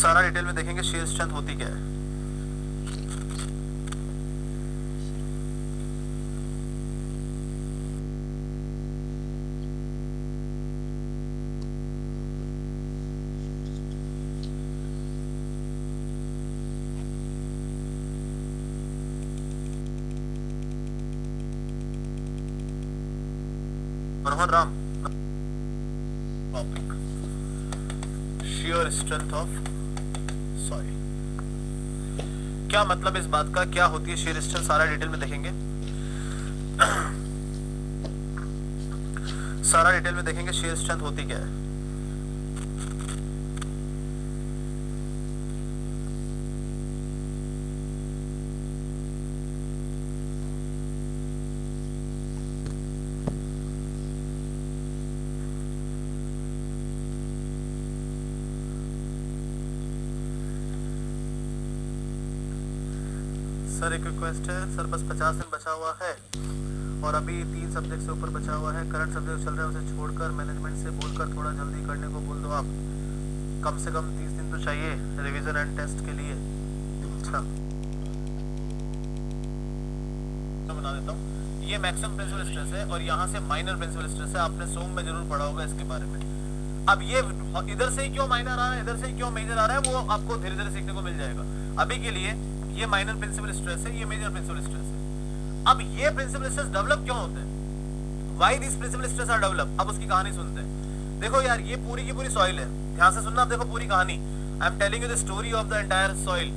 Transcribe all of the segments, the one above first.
सारा डिटेल में देखेंगे शेयर स्ट्रेंथ होती क्या है। Manohar Ram, topic shear strength of soil. क्या मतलब इस बात का, क्या होती है शेयर स्ट्रेंथ, सारा डिटेल में देखेंगे। सारा डिटेल में देखेंगे शेयर स्ट्रेंथ होती क्या है। सर एक रिक्वेस्ट है सर, बस 50 दिन बचा हुआ है और अभी 3 सब्जेक्ट से ऊपर बचा हुआ है। करंट सब्जेक्ट चल रहा है, उसे छोड़कर मैनेजमेंट से बोलकर थोड़ा जल्दी करने को बोल दो आप। कम से कम 30 दिन तो चाहिए रिवीजन एंड टेस्ट के लिए। अच्छा तो बना देता हूँ। ये मैक्सिमम प्रिंसिपल स्ट्रेस है और यहाँ से माइनर प्रिंसिपल स्ट्रेस है। आपने सोम में जरूर पढ़ा होगा इसके बारे में। अब ये इधर से ही क्यों माइनर आ रहा है, इधर से ही क्यों मेजर आ रहा है, वो आपको धीरे धीरे सीखने को मिल जाएगा। अभी के लिए ये माइनर प्रिंसिपल स्ट्रेस है, ये मेजर प्रिंसिपल स्ट्रेस है। अब ये प्रिंसिपल स्ट्रेस डेवलप क्यों होते हैं, why this principal stress are develop. अब उसकी कहानी सुनते हैं। देखो यार, ये पूरी की पूरी सॉइल है, ध्यान से सुनना। आप देखो पूरी कहानी, I am telling you the story of the entire soil.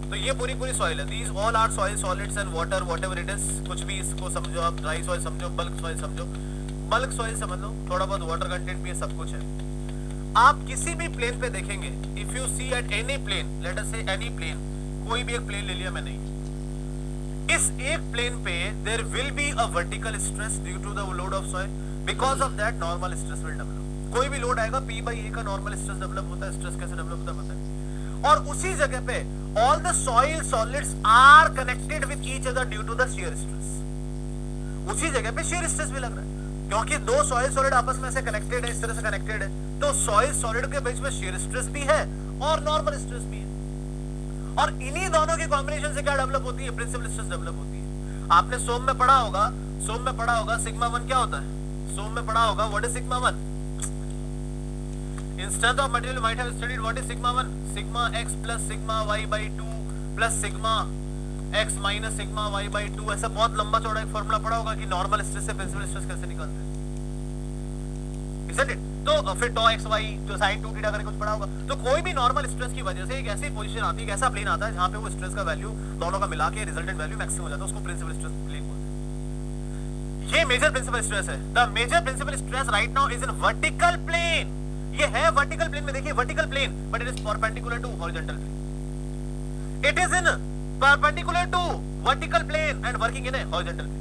तो ये पूरी पूरी सॉइल है। These all are soil solids and water, whatever it is. कुछ भी इसको समझो आप, ड्राई सॉइल समझो, बल्क सॉइल समझो, बल्क सॉइल समझ लो, थोड़ा बहुत वाटर कंटेंट भी है, सब कुछ है। आप किसी भी प्लेन पे देखेंगे, if you see at any plane, let us say any plane, कोई भी एक प्लेन ले लिया मैंने, इस एक प्लेन पे there will be a vertical stress due to the load of soil. Because of that normal stress will develop. कोई भी लोड आएगा, P by A का नॉर्मल स्ट्रेस डेवलप होता है। स्ट्रेस कैसे डेवलप होता है पता है। और उसी जगह पे all the soil solids are connected with each other due to the shear stress. उसी जगह पे शियर स्ट्रेस भी लग रहा है, क्योंकि दो सॉइल सॉलिड आपस में से कनेक्टेड है, इस तरह से कनेक्टेड है। तो सॉइल सॉलिड के बीच में शियर स्ट्रेस भी है और नॉर्मल स्ट्रेस भी है। और इन्हीं दोनों के कॉम्बिनेशन से क्या डेवलप होती है, प्रिंसिपल स्ट्रेस डेवलप होती है। आपने सोम में पढ़ा होगा, सोम में पढ़ा होगा सिग्मा 1 क्या होता है। सोम में पढ़ा होगा what is sigma 1। In strength of material might have studied what is sigma 1। Sigma x plus sigma y by 2 plus sigma x minus sigma y by 2। ऐसा बहुत लंबा चौड़ा एक फॉर्मूला पढ़ा होगा कि नॉर्मल स्ट्रेस से प्रिंसिपल स्ट्रेस कैसे निकालते हैं, isn't it? तो फिर tau x y तो sin 2 थीटा करके कुछ पढ़ा होगा। तो कोई भी नॉर्मल स्ट्रेस की वजह से एक ऐसी पोजीशन आती है, एक ऐसा प्लेन आता है जहां पे वो स्ट्रेस का वैल्यू दोनों का मिला के रिजल्टेंट वैल्यू मैक्सिमम हो जाता है, उसको प्रिंसिपल स्ट्रेस प्लेन बोलते हैं। ये मेजर प्रिंसिपल स्ट्रेस है। The major principal stress right now is in vertical plane. ये है वर्टिकल प्लेन में, देखिए vertical plane, but it is perpendicular to horizontal plane. It is in perpendicular to vertical plane and working in a horizontal plane.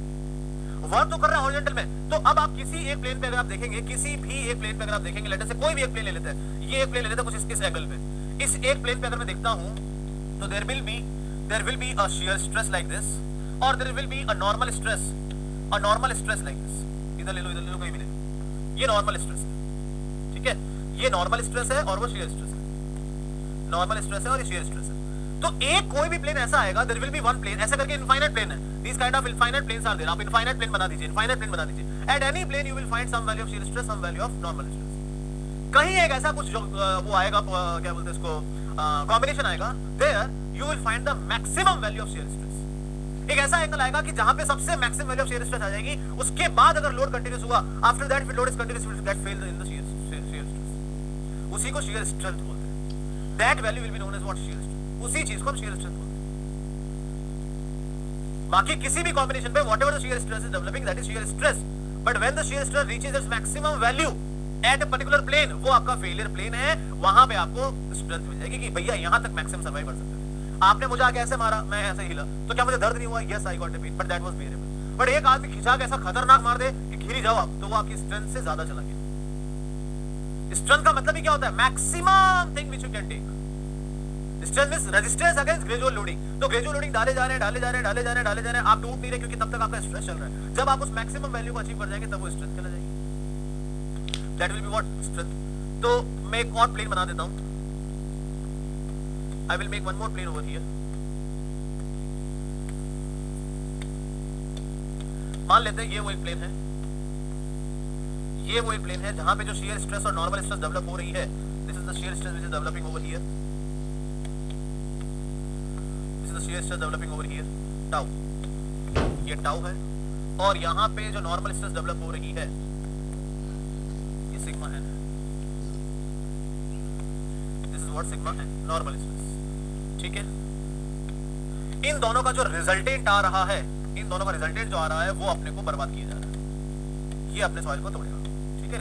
Work तो कर रहा है horizontal में। तो अब आप किसी एक प्लेन पे अगर आप देखेंगे, किसी भी एक प्लेन पे अगर आप देखेंगे, लेटर से कोई भी एक प्लेन ले लेते हैं, ये एक प्लेन ले लेते हैं कुछ इस एंगल पे। इस एक प्लेन पे अगर मैं देखता हूं तो there will be a shear stress like this और there will be a normal stress like this. इधर ले लो, इधर ले लो, कहीं भी ले लो। ये नॉर्मल स्ट्रेस है, ठीक है। ये नॉर्मल स्ट्रेस है और वो शियर स्ट्रेस है। नॉर्मल स्ट्रेस है और ये शियर स्ट्रेस है। तो एक कोई भी प्लेन ऐसा आएगा, there will be one plane, ऐसा करके इनफाइनाइट प्लेन है। This kind of infinite planes are there. आप इनफाइनाइट प्लेन बना दीजिए, इनफाइनाइट प्लेन बना दीजिए। At any plane you will find some value of shear stress, some value of normal stress. कहीं एक ऐसा कुछ जो वो आएगा, क्या बोलते हैं इसको, कॉम्बिनेशन आएगा, there you will find the maximum value of shear stress. एक ऐसा एंगल आएगा कि जहां पे सबसे maximum value of shear stress आ जाएगी। उसके बाद अगर लोड कंटीन्यूअस हुआ, आफ्टर दैट फिर load is continuous, will get failed in the shear stress. उसी को शियर स्ट्रेंथ बोलते हैं। That value will be known as what, shear strength. उसी चीज को हम शियर स्ट्रेंथ बोलते हैं। बाकी किसी भी कॉम्बिनेशन पे whatever the shear stress is developing, that is shear stress. But when the shear stress reaches its maximum value at a particular plane, वो आपका फेलियर प्लेन है। वहां पे आपको स्ट्रेंथ मिल जाएगी कि भैया यहां तक मैक्सिमम सर्वाइव कर सकते हैं। आपने मुझे आगे ऐसे मारा, मैं ऐसे हिला, तो क्या मुझे दर्द नहीं हुआ? Yes I got a pain, but that was bearable. But एक आदमी खिंचा के ऐसा खतरनाक मार दे कि घिरी जाओ आप, तो वो आपकी स्ट्रेंथ से ज्यादा चला गया। स्ट्रेंथ का मतलब ही क्या होता है? Maximum thing which you can take. Strength means resistance against gradual loading. तो ग्रेजुअल लोडिंग डाले जा रहे हैं, आप टूट नहीं रहे क्योंकि तब तक आपका स्ट्रेस चल रहा है। जब आप उस मैक्सिमम वैल्यू को अचीव कर जाएंगे, तब वो स्ट्रेंथ चला जाएगी। That will be what, strength. तो मैं एक और प्लेन बना देता हूं। I will make one more plane over here. मान लेते हैं ये वो एक प्लेन है, ये वो एक प्लेन है जहां पे जो shear stress और normal stress डेवलप हो रही है. This is the shear stress which is developing over here. This is the shear stress developing over here. Tau. ये tau है और यहाँ पे जो normal stress डेवलप हो रही है ये sigma n है. This is what sigma n normal stress. ठीक है. इन दोनों का जो रिजल्टेंट आ रहा है, इन दोनों का रिजल्टेंट जो आ रहा है वो अपने को बर्बाद किया जा रहा है. ये अपने सॉइल को तोड़ेगा. ठीक है.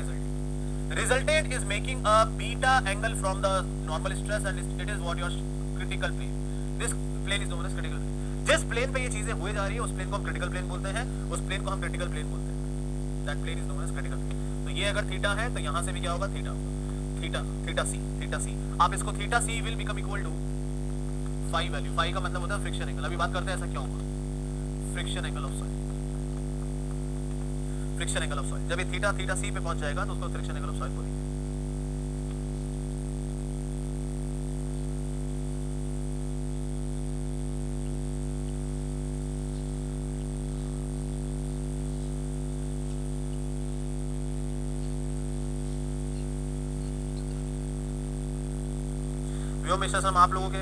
Resultant is making a beta angle from the normal stress and it is what your critical plane. This plane is known as critical plane. जिस प्लेन पे ये चीजें हुए जा रही है उस प्लेन को हम क्रिटिकल प्लेन बोलते हैं, उस प्लेन को हम क्रिटिकल प्लेन बोलते हैं. That plane is known as critical plane. तो ये अगर थीटा है तो यहां से भी क्या होगा? थीटा होगा. Theta theta C. आप इसको theta C will become equal to phi value. Phi का मतलब होता है फ्रिक्शन एंगल. अभी बात करते हैं ऐसा क्या होगा. Friction angle of soil. Friction angle of soil जब ये थीटा सी पे पहुंच जाएगा तो उसको फ्रिक्शन एंगल ऑफ सॉइल बोलेंगे. व्योम मिश्रा सर आप लोगों के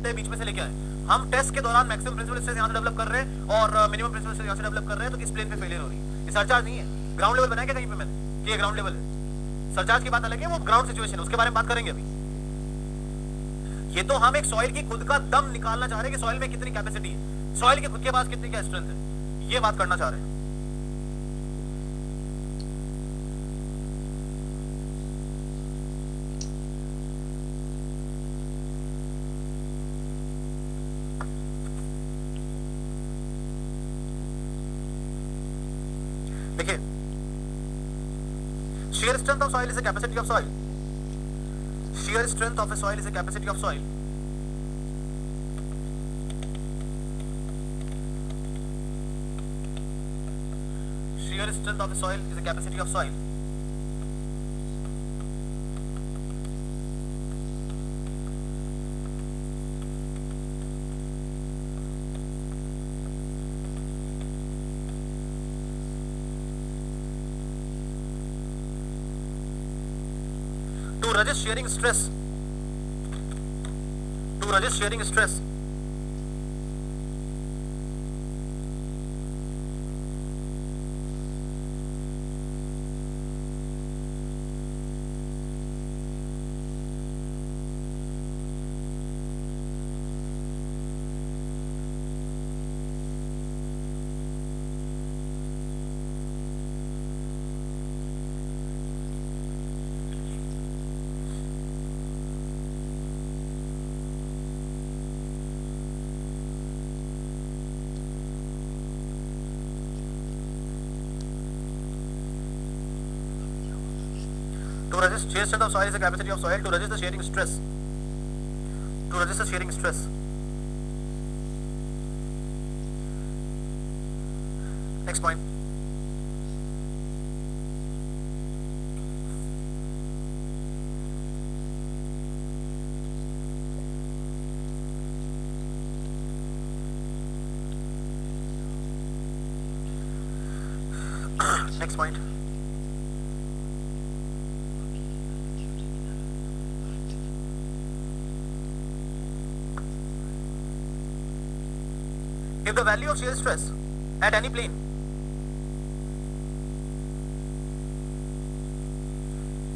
बीच में से लेके आए. हम टेस्ट के दौरान मैक्सिमम प्रिंसिपल स्ट्रेस यहां से डेवलप कर रहे हैं और मिनिमम प्रिंसिपल स्ट्रेस यहां से डेवलप कर रहे हैं, तो किस प्लेन पे फेलियर हो रही है? ये सरचार्ज नहीं है. ग्राउंड लेवल बनाया क्या कहीं पे मैंने कि ये ग्राउंड लेवल है? सरचार्ज की बात अलग है, वो ग्राउंड सिचुएशन है, उसके बारे में बात करेंगे अभी. ये तो हम एक सॉइल की खुद का दम निकालना चाह रहे हैं कि सॉइल में कितनी कैपेसिटी है, सॉइल के खुद के पास कितनी क्या स्ट्रेंथ है, ये बात करना चाह रहे हैं. Shear strength of soil is the capacity of soil. Shear strength of a soil is the capacity of soil. Shear strength of a soil is the capacity of soil. To resist shearing stress. To resist shearing stress. To resist shear strength of soil is the capacity of soil to resist the shearing stress. To resist the shearing stress. Next point. Next point. If the value of shear stress at any plane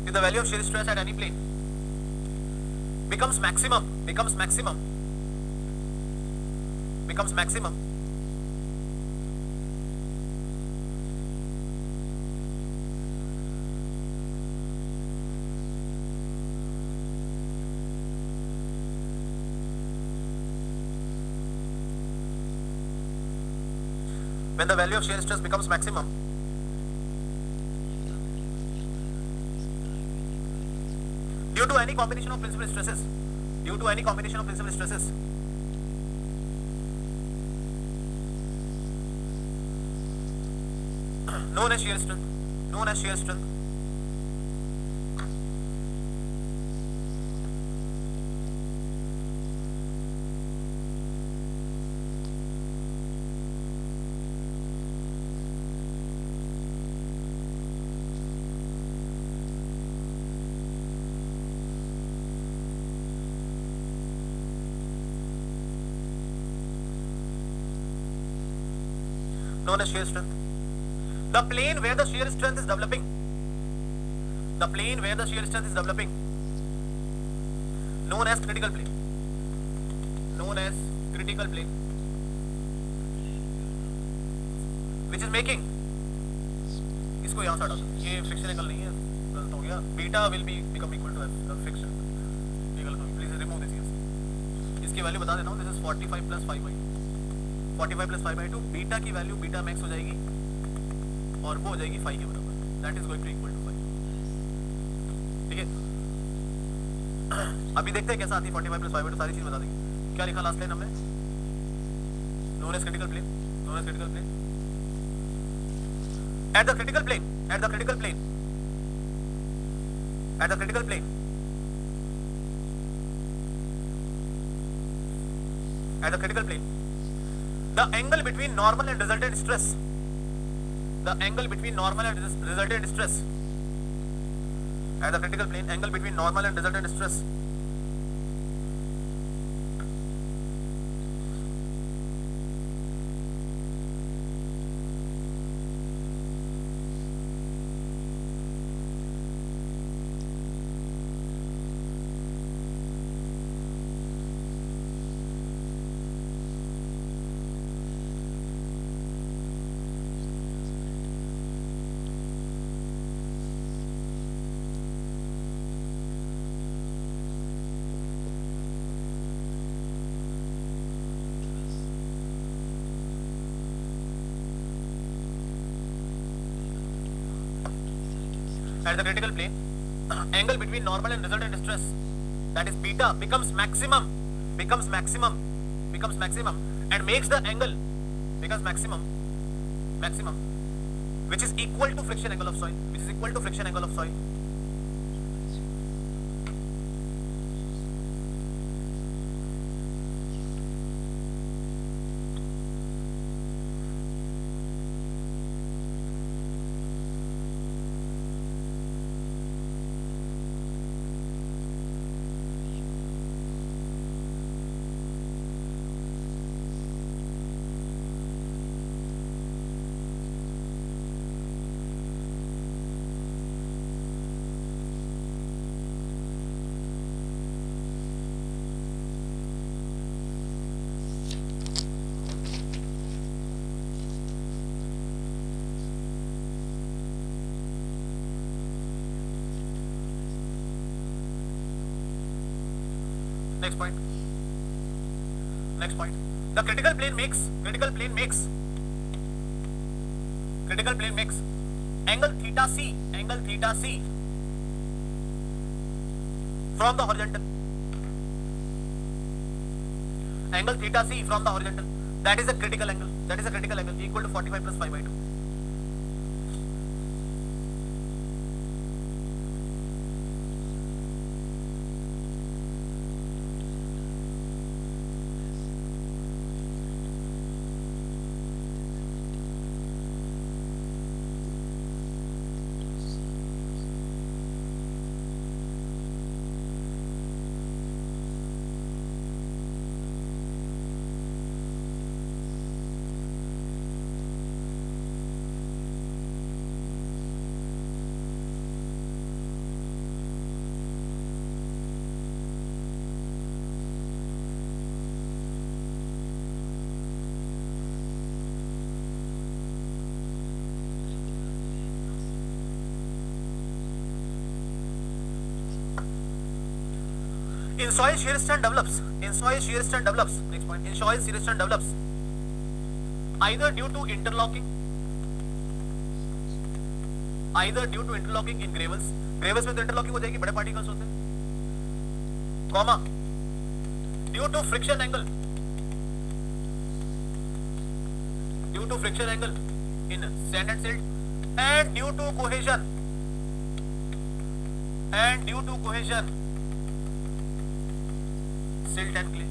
if the value of shear stress at any plane becomes maximum, when the value of shear stress becomes maximum, due to any combination of principal stresses, known as shear strength, the plane where the shear strength is developing, known as critical plane, which is making, इसको यहाँ से हटा दो, ये friction angle नहीं है, गलत हो गया, beta will be become equal to friction, ये गलत हो गया, प्लीज रिमूव दिस, इसकी वैल्यू बता देता हूँ, दिस इज 45 प्लस 5/2, बीटा की वैल्यू बीटा मैक्स हो जाएगी और वो हो जाएगी 5 के बराबर, that is going to equal to 5, ठीक है। अभी देखते हैं कैसा आती है 45 प्लस 5/2, सारी चीज बता देंगे। क्या लिखा लास्ट लाइन हमने, known as critical plane, at the critical plane, the angle between normal and resultant stress, at the critical plane, angle between normal and resultant stress at the critical plane, angle between normal and resultant stress, that is beta, becomes maximum, and makes the angle maximum, which is equal to friction angle of soil, Next point. The critical plane makes angle theta c from the horizontal. That is a critical angle. Equal to 45 plus 5/2. In soil, shear strand develops. In soil, shear strand develops. Next point. In soil, shear strand develops either due to interlocking in gravels. Gravels में तो interlocking हो जाएगी, बड़े particles होते हैं. Comma. Due to friction angle. Due to friction angle in sand and silt, and due to cohesion. Silt and clay.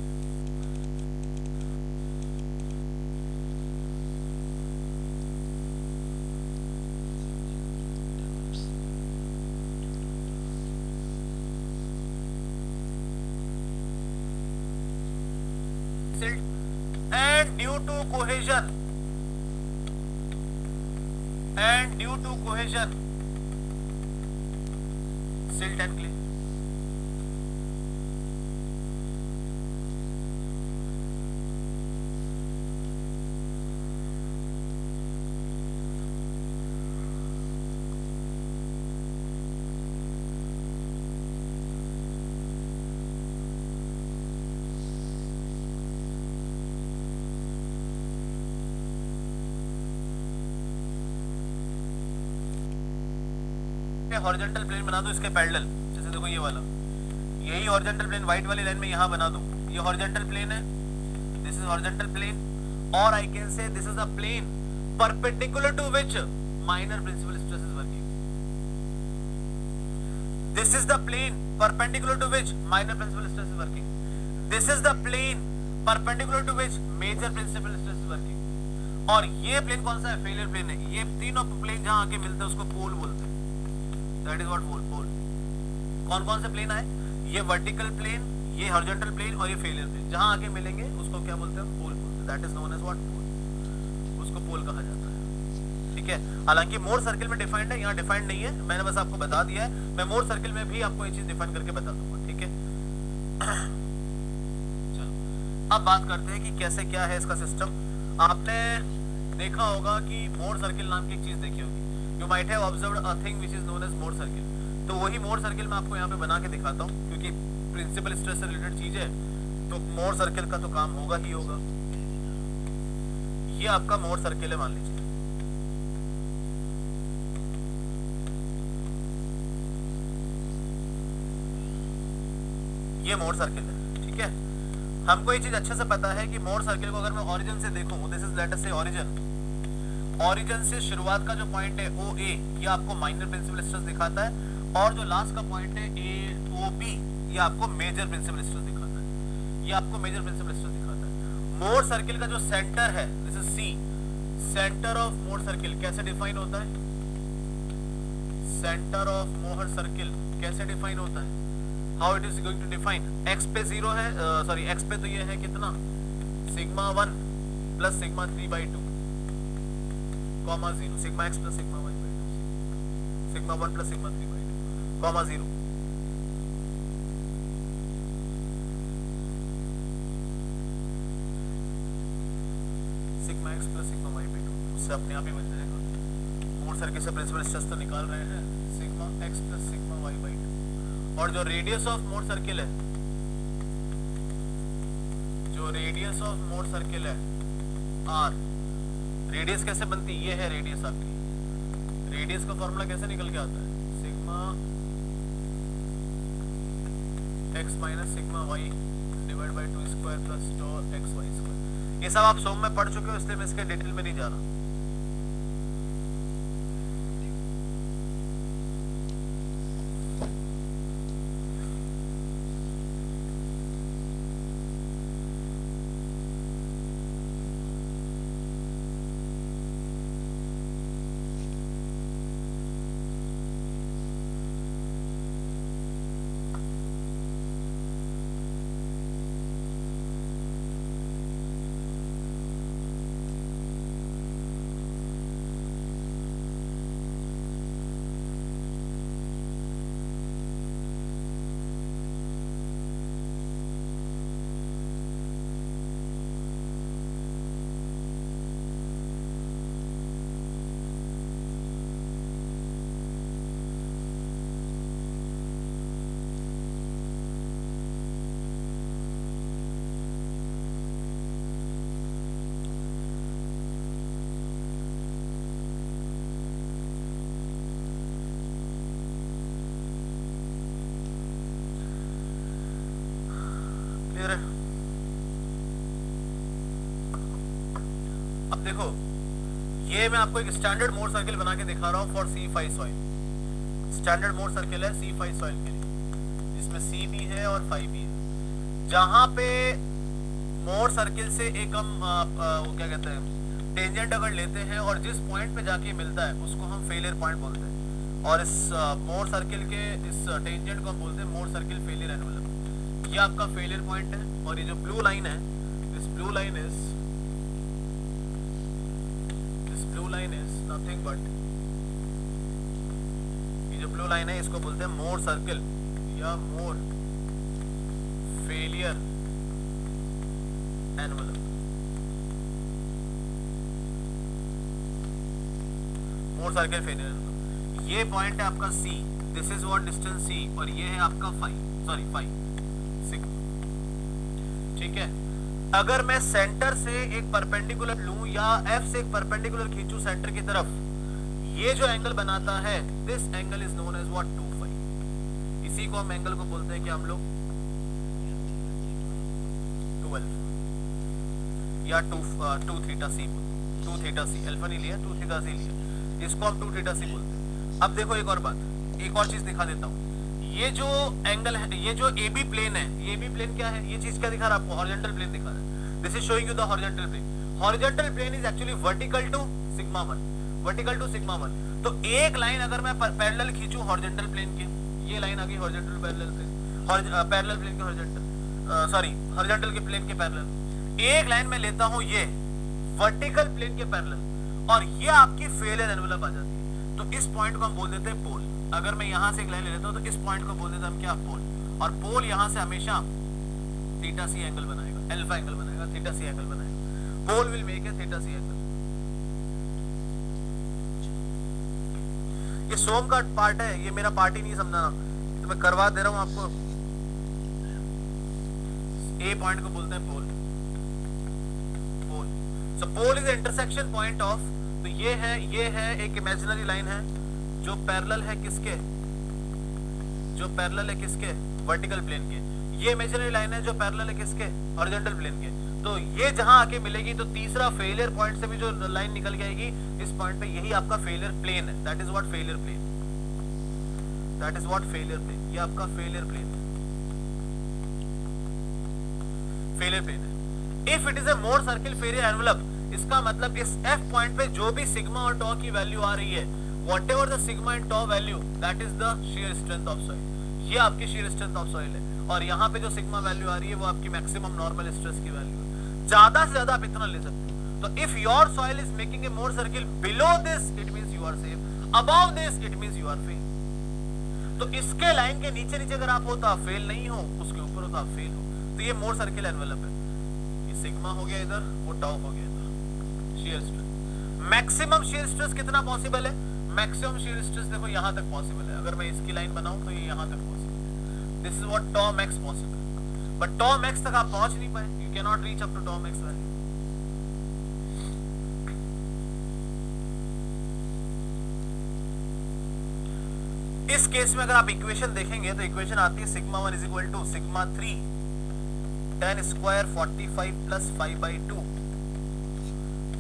Silt and due to cohesion. Silt and clay. Horizontal plane बना दो इसके parallel, जैसे देखो ये वाला, यही horizontal plane white वाली line में यहाँ बना दो. ये हॉरिजॉन्टल प्लेन है, दिस इज हॉरिजॉन्टल प्लेन, और I can say this is the plane perpendicular to which minor principal stress is working. This is the plane perpendicular to which minor principal stress is working. This is the plane perpendicular to which major principal stress is working. और ये plane कौन सा है? Failure plane है. ये तीनों plane जहां आके मिलते हैं उसको पोल बोलते हैं. That is what पोल. कौन कौन से प्लेन आए? ये वर्टिकल प्लेन, ये हॉरिजॉन्टल प्लेन और ये फेलियर प्लेन जहां आके मिलेंगे उसको क्या बोलते हैं? पोल बोलते हैं. That is known as what? पोल. उसको पोल कहा जाता है. ठीक है. हालांकि मोर सर्किल में डिफाइंड है, यहाँ डिफाइंड नहीं है, मैंने बस आपको बता दिया है. मैं मोर सर्किल में भी आपको ये चीज डिफाइन करके बता दूंगा. ठीक है. चलो अब बात करते हैं कि कैसे क्या है इसका सिस्टम. आपने देखा होगा कि मोर सर्किल नाम की एक चीज देखी होगी. You might have observed a thing which is known as Mohr circle. तो वही मोर सर्किल मैं आपको यहाँ पे बना के दिखाता हूँ, क्योंकि प्रिंसिपल स्ट्रेस से रिलेटेड चीज है, तो मोर सर्किल का तो काम होगा ही होगा. ये आपका मोर सर्किल है, मान लीजिए. ये मोर सर्किल है. ठीक है. हमको ये चीज अच्छे से पता है कि मोर सर्किल को अगर मैं ओरिजिन से देखूं, दिस इज लेट अस से ओरिजिन से शुरुआत का जो पॉइंट है ओ ए, ये आपको माइनर प्रिंसिपल स्ट्रेस दिखाता है, और जो लास्ट का पॉइंट है ए ओ बी, ये आपको मेजर प्रिंसिपल स्ट्रेस दिखाता है. ये आपको मेजर प्रिंसिपल स्ट्रेस दिखाता है. मोर सर्किल का जो सेंटर है, this is C, center of Mohr circle कैसे डिफाइन होता है? सेंटर ऑफ मोर सर्किल कैसे डिफाइन होता है? How it is going to define? X पे 0 है, सॉरी एक्स पे तो ये है कितना? Sigma 1 plus sigma 3/2 comma 0, sigma x plus sigma y by 2, sigma 1 plus sigma 3/2 comma 0. Sigma x plus sigma y by 2, उससे अपने आप ही बन जाएगा. मोर सर्किल से प्रिंसिपल स्ट्रेस तो निकाल रहे हैं, sigma x plus sigma y by 2. और जो रेडियस ऑफ मोर सर्किल है, r, रेडियस कैसे बनती? ये है रेडियस आपकी. रेडियस का फॉर्मूला कैसे निकल के आता है? Sigma x minus sigma y divide by 2 square plus tau x y square. ये सब आप सोम में पढ़ चुके हो, इसलिए मैं इसके डिटेल में नहीं जा रहा. क्लियर है? अब देखो, ये मैं आपको एक स्टैंडर्ड मोर सर्किल बना के दिखा रहा हूँ for C5 soil. Standard more circle है C5 सॉइल के लिए, जिसमें C भी है और 5 भी है। जहां पे मोर सर्किल से एक हम वो क्या कहते हैं, टेंजेंट अगर लेते हैं और जिस पॉइंट पे जाके मिलता है उसको हम फेलियर पॉइंट बोलते हैं, और इस मोर सर्किल के इस टेंजेंट को हम बोलते हैं मोर सर्किल फेलियर एनवेलप। ये आपका फेलियर पॉइंट है, और ये जो ब्लू लाइन है, this blue line is nothing but, ये जो ब्लू लाइन है इसको बोलते हैं मोर सर्किल या मोर फेलियर एनवेलप। मोर सर्किल फेलियर एनवेलप, ये पॉइंट है आपका C, this is what distance C, और ये है आपका 5 सिग्मा। ठीक है, अगर मैं सेंटर से एक परपेंडिकुलर लूं या F से एक परपेंडिकुलर खींचूं सेंटर की तरफ, ये जो एंगल बनाता है, this angle is known as what 2 phi. इसी को हम एंगल को बोलते हैं कि हम लोग 12 या 2 theta C, 2 theta C, alpha नहीं लिया, 2 थीटा C लिया, इसको हम 2 थीटा C बोलते हैं। अब देखो एक और बात, एक और चीज दिखा देता हूँ। ये जो एंगल है, ये जो AB प्लेन है, ये AB प्लेन क्या है, ये चीज क्या दिखा रहा है आपको, हॉरिजॉन्टल प्लेन दिखा रहा है। This is showing you the horizontal plane. Horizontal plane is actually vertical to sigma 1, vertical to sigma 1। तो एक लाइन अगर मैं पैरेलल खींचूं हॉरिजॉन्टल प्लेन के, ये लाइन आ गई horizontal parallel plane, parallel plane के हॉरिजॉन्टल, सॉरी हॉरिजॉन्टल के प्लेन के पैरेलल। एक लाइन में लेता हूं ये वर्टिकल प्लेन के पैरेलल, और ये आपकी फेलियर एनवेलप आ जाती है। तो इस पॉइंट को हम बोल देते हैं पोल। अगर मैं यहां से एक लाइन ले लेता हूं तो इस पॉइंट को बोल देते हैं हम क्या, पोल। और पोल यहां से हमेशा थीटा C एंगल बनाएगा, अल्फा एंगल बनाएगा, थीटा C एंगल बनाएगा। Pole will make a theta C angle. ये सोम का पार्ट है, ये मेरा पार्ट ही नहीं समझाना, तो मैं करवा दे रहा हूं आपको। ए पॉइंट को बोलते हैं पोल। पोल, सो pole is intersection point of, तो ये है एक इमेजिनरी लाइन है जो पैरेलल है किसके, जो पैरेलल है किसके, वर्टिकल प्लेन के। ये इमेजिनरी लाइन है जो पैरेलल है किसके, हॉरिजॉन्टल प्लेन के। तो ये जहां आके मिलेगी तो तीसरा फेलियर पॉइंट से भी जो लाइन निकल के आएगी इस पॉइंट पे, यही आपका फेलियर प्लेन है। That is what failure plane, that is what failure plane, ये आपका फेलियर प्लेन है, फेलियर प्लेन है। If it is a Mohr circle failure envelope, इसका मतलब इस F पॉइंट पे जो भी सिग्मा और टॉ की वैल्यू आ रही है, whatever the sigma and tau value, that is the shear strength of soil, ये आपकी shear strength of soil है। और यहाँ पे जो सिग्मा वैल्यू आ रही है वो आपकी मैक्सिमम नॉर्मल स्ट्रेस की वैल्यू है। ज्यादा से ज्यादा आप इतना ले सकते हो। तो if your soil is making a Mohr circle below this, it means you are safe, above this it means you are fail. तो इसके लाइन के नीचे नीचे अगर आप हो तो आप फेल नहीं हो, उसके ऊपर हो तो आप फेल हो। तो ये मोर सर्किल एनवेलप है। ये सिग्मा हो गया इधर, वो टाउ हो गया इधर। Shear stress, maximum shear stress कितना पॉसिबल है, मैक्सिमम शीयर स्ट्रेस देखो यहां तक पॉसिबल है। अगर मैं इसकी लाइन बनाऊं तो ये यहां तक पॉसिबल है। This is what tau max possible, but tau max तक आप पहुंच नहीं पाए, you can not reach up to tau max value. इस केस में अगर आप इक्वेशन देखेंगे तो इक्वेशन आती है sigma 1 is equal to sigma 3 tan square 45 plus 5/2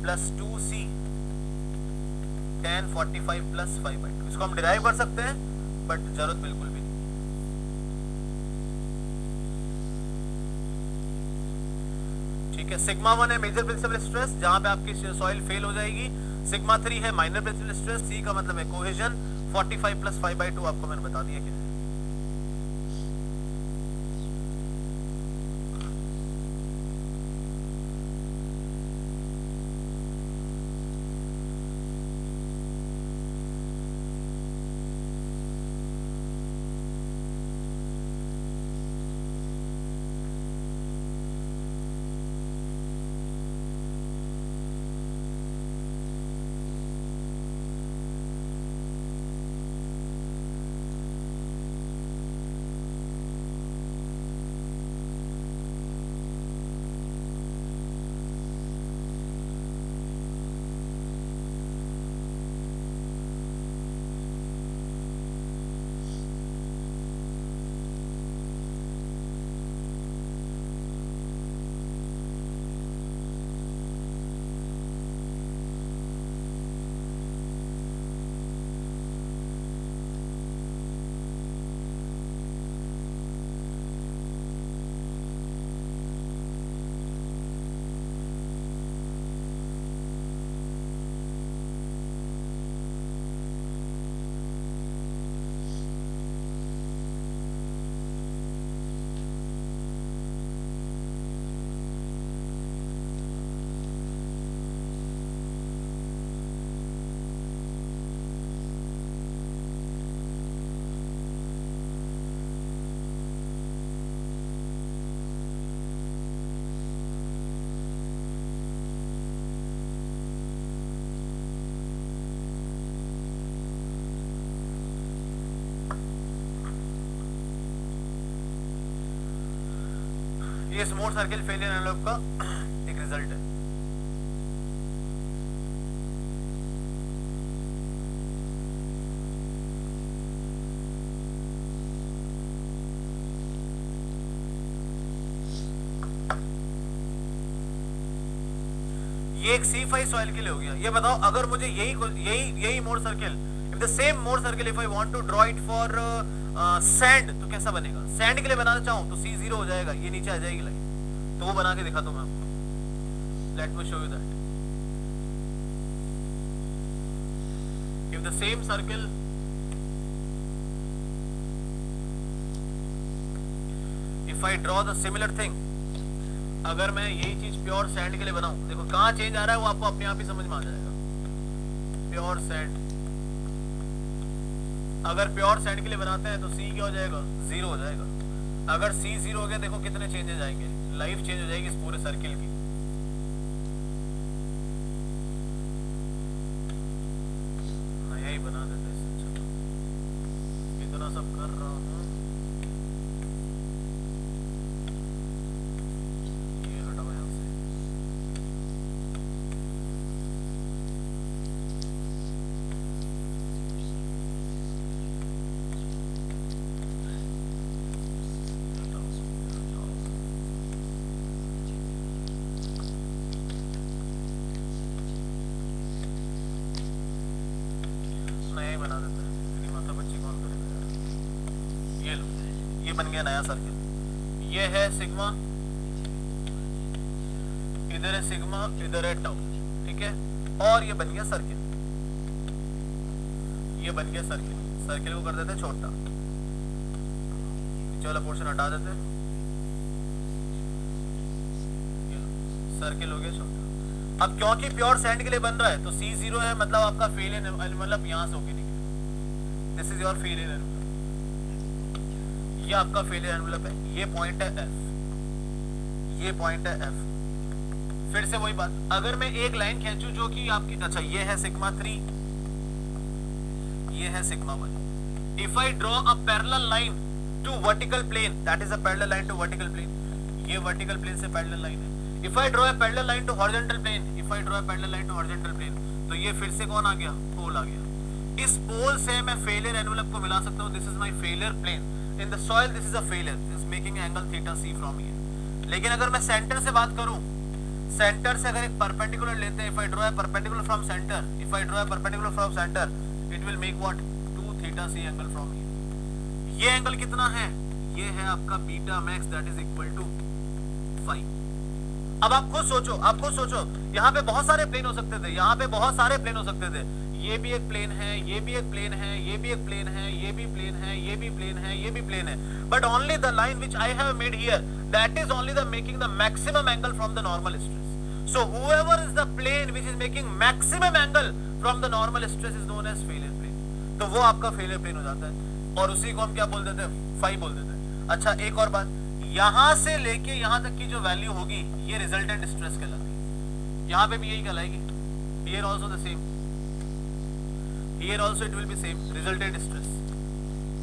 plus 2c tan 45 plus 5/2। इसको हम डिराइव कर सकते हैं बट जरूरत बिल्कुल भी नहीं। ठीक है, सिग्मा 1 है मेजर प्रिंसिपल स्ट्रेस, जहां पे आपकी सॉइल फेल हो जाएगी। सिग्मा 3 है माइनर प्रिंसिपल स्ट्रेस, सी का मतलब है कोहेजन। 45 प्लस 5/2 आपको मैंने बता दिया क्या है। ये स्मूथ सर्किल फेलियर एनवेलप का एक रिजल्ट है। ये एक C5 सॉइल के लिए हो गया। ये बताओ अगर मुझे यही Mohr circle, if the same Mohr circle if I want to draw it for sand तो कैसा बनेगा? सैंड के लिए बनाना चाहूं तो C0 हो जाएगा, ये नीचे आ जाएगी लाइन। तो वो बना के दिखाता हूं मैं आपको। Let me show you that. If the same circle, if I draw the similar thing, अगर मैं यही चीज प्योर सैंड के लिए बनाऊं, देखो कहां चेंज आ रहा है वो आपको अपने आप ही समझ में आ जाएगा। प्योर सैंड, अगर प्योर सैंड के लिए बनाते हैं तो C क्या हो जाएगा? 0 हो जाएगा। अगर C 0 हो गया, देखो कितने चेंजेस आएंगे, लाइफ चेंज हो जाएगी इस पूरे सर्किल की। नया ही बना देते हैं। चलो इतना सब कर रहा हूं, बना देते हैं। इतनी माथा बच्ची कौन करेगा यार। ये लो, ये बन गया नया सर्किल। ये है सिग्मा, इधर है सिग्मा, इधर है टाउ, ठीक है। और ये बन गया सर्किल, ये बन गया सर्किल। सर्किल को कर देते छोटा, नीचे वाला पोर्शन हटा देते, सर्किल हो गया छोटा। अब क्योंकि प्योर सैंड के लिए बन रहा है तो C0 है, मतलब आपका फेलियर, मतलब यहां से होके निकले। This is your failure envelope, ये आपका फेलियर एनवेलप है। ये पॉइंट है F, ये पॉइंट है F। फिर से वही बात, अगर मैं एक लाइन खींचूं जो कि आपकी, अच्छा ये है सिग्मा 3, ये है sigma 1। If I draw a parallel line to vertical plane, that is a parallel line to vertical plane, ये वर्टिकल प्लेन से पैरेलल लाइन है। If I draw a parallel line to horizontal plane, if I draw a parallel line to horizontal plane, तो ये फिर से कौन आ गया? पोल आ गया। इस पोल से मैं फेलियर एनवेलप को मिला सकता हूँ। This is my failure plane in the soil, this is a failure, is making angle theta C from here. लेकिन अगर मैं सेंटर से बात करूं, सेंटर से अगर एक परपेंडिकुलर लेते हैं, if I draw a perpendicular from center, if I draw a perpendicular from center, it will make what? 2 theta C angle from here। ये एंगल कितना है? ये है आपका beta max, that is equal to 5। अब आप खुद सोचो, आप खुद सोचो, यहाँ पे बहुत सारे प्लेन हो सकते थे, यहाँ पे बहुत सारे प्लेन हो सकते थे। ये भी एक प्लेन है, ये भी एक प्लेन है, ये भी एक प्लेन है, ये भी प्लेन है, ये भी प्लेन है, ये भी प्लेन है। But only the line which I have made here, that is only the making the maximum angle from the normal stress. So whoever is the plane which is making maximum angle from the normal stress is known as failure plane. तो वो आपका failure plane हो जाता है, और उसी को हम क्या बोल देते हैं? फाई बोल देते हैं। अच्छा एक और बात, यहां से लेके यहां तक की जो वैल्यू होगी ये रिजल्टेंट स्ट्रेस कहलाती है। यहां पे भी यही कहलाएगी, here also the same, here also it will be same, resultant stress.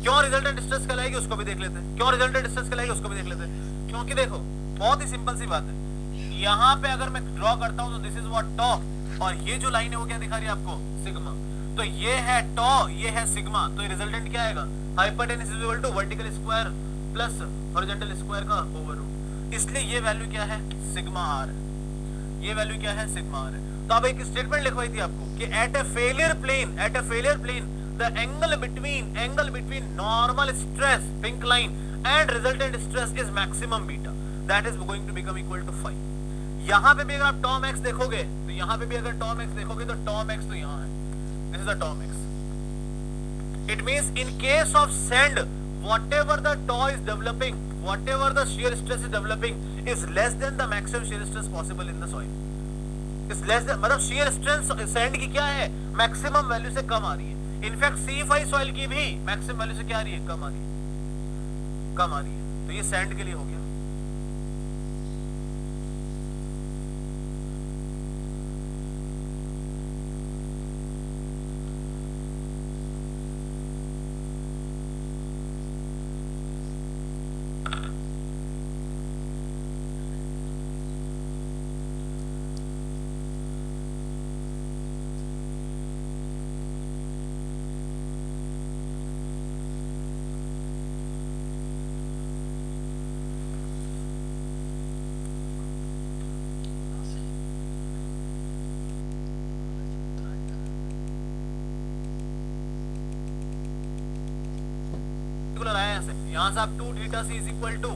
क्यों रिजल्टेंट स्ट्रेस कहलाएगी उसको भी देख लेते हैं। क्यों रिजल्टेंट स्ट्रेस कहलाएगी उसको भी देख लेते हैं। क्योंकि देखो बहुत ही सिंपल सी बात है, यहां पे अगर मैं ड्रॉ करता हूं तो दिस इज व्हाट टॉ, और ये जो लाइन है वो क्या दिखा रही है आपको? सिग्मा। तो ये है टॉ, ये है सिग्मा, तो रिजल्टेंट क्या आएगा? Hypotenuse is equal to vertical square plus horizontal square का ओवर रूट। इसलिए ये वैल्यू क्या है? सिग्मा आर है। ये वैल्यू क्या है? सिग्मा आर है। तो अब एक स्टेटमेंट लिखवाई थी आपको कि at a failure plane, the angle between normal stress pink line and resultant stress is maximum beta, that is going to become equal to 5। यहां पे भी अगर आप टॉम एक्स देखोगे तो यहां पे भी अगर टॉम एक्स देखोगे तो टॉम एक्स तो यहां है, this is the Tom x. It means in case of sand, whatever the tau is developing, whatever the shear stress is developing is less than the maximum shear stress possible in the soil, is less than, मतलब shear stress sand की क्या है? Maximum value से कम आ रही है। In fact C5 soil की भी maximum value से क्या आ रही है? कम आ रही है, कम आ रही है। तो ये सैंड के लिए हो गया। यहाँ से आप 2 theta C is equal to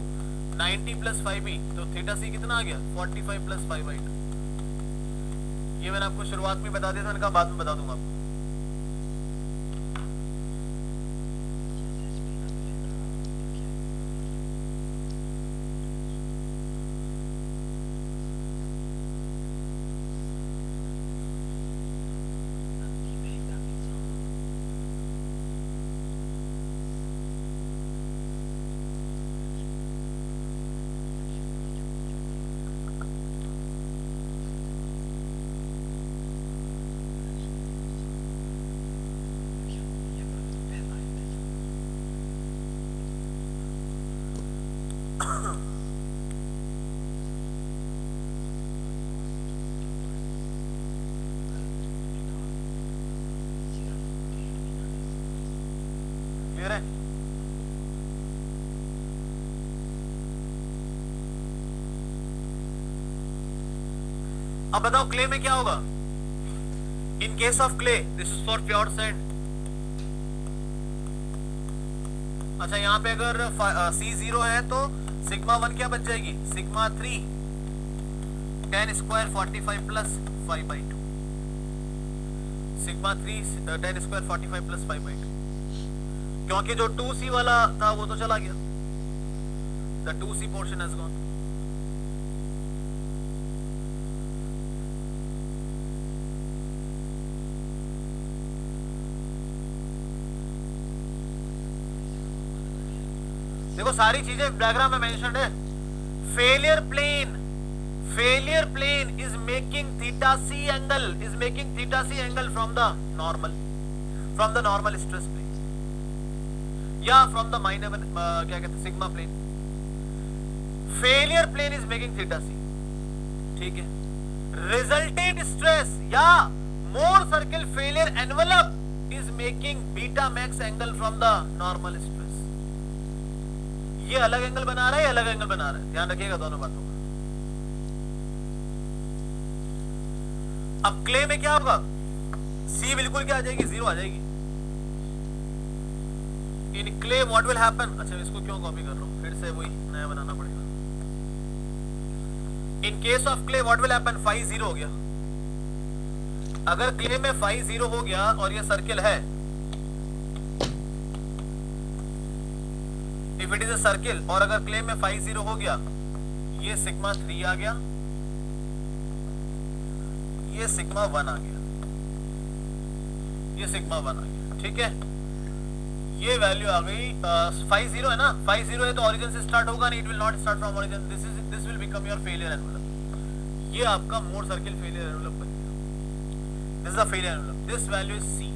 90 plus 5b, तो थीटा सी कितना आ गया 45 प्लस 5/2। ये मैंने आपको शुरुआत में बता दिया था, मैंने कहा बाद में बता दूंगा आपको। क्लियर है? अब बताओ क्ले में क्या होगा? इन case of clay this is for pure sand. अच्छा यहां पे अगर C0 है तो सिग्मा 1 क्या बच जाएगी? Sigma 3 10 square 45 plus 5/2। Sigma 3 10 square 45 plus 5/2, क्योंकि जो 2c वाला था वो तो चला गया, the 2c portion has gone. देखो सारी चीजें डायग्राम में मेंशन्ड है। Failure plane is making theta C angle from the normal stress plane या फ्रॉम द माइनर क्या कहते हैं sigma plane. Failure plane is making theta C, ठीक है। रिजल्टेंट स्ट्रेस या Mohr circle failure envelope is making beta max angle from the normal stress. ये अलग angle बना रहा है, अलग एंगल बना रहा है, ध्यान रखिएगा दोनों बातों का। अब क्ले में क्या होगा? सी बिल्कुल क्या आ जाएगी? 0 आ जाएगी। इन क्ले व्हाट विल हैपन? अच्छा इसको क्यों कॉपी कर रहा हूं, फिर से वही नया बनाना पड़ेगा। In case of clay what will happen? Phi 0 हो गया। अगर क्ले में फाई 0 हो गया और ये सर्किल है, if it is a circle, और अगर क्ले में फाई 0 हो गया, ये सिग्मा 3 आ गया, ये सिग्मा 1 आ गया, ये सिग्मा 1 आ गया, ठीक है। ये वैल्यू आ गई। फाई 0 है ना, फाई 0 है तो ओरिजिन से स्टार्ट होगा नहीं, it will not start from origin, this will become your failure envelope. ये आपका मोर सर्किल फेलियर एनवेलप बन गया। This is the failure envelope, this value is C.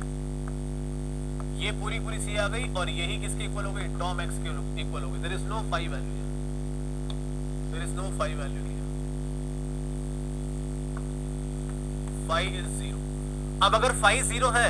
ये पूरी सी आ गई और यही किसके इक्वल हो गई? टॉम एक्स के इक्वल हो गई। There is no phi value here, there is no phi value here, phi is 0। अब अगर फाई 0 है,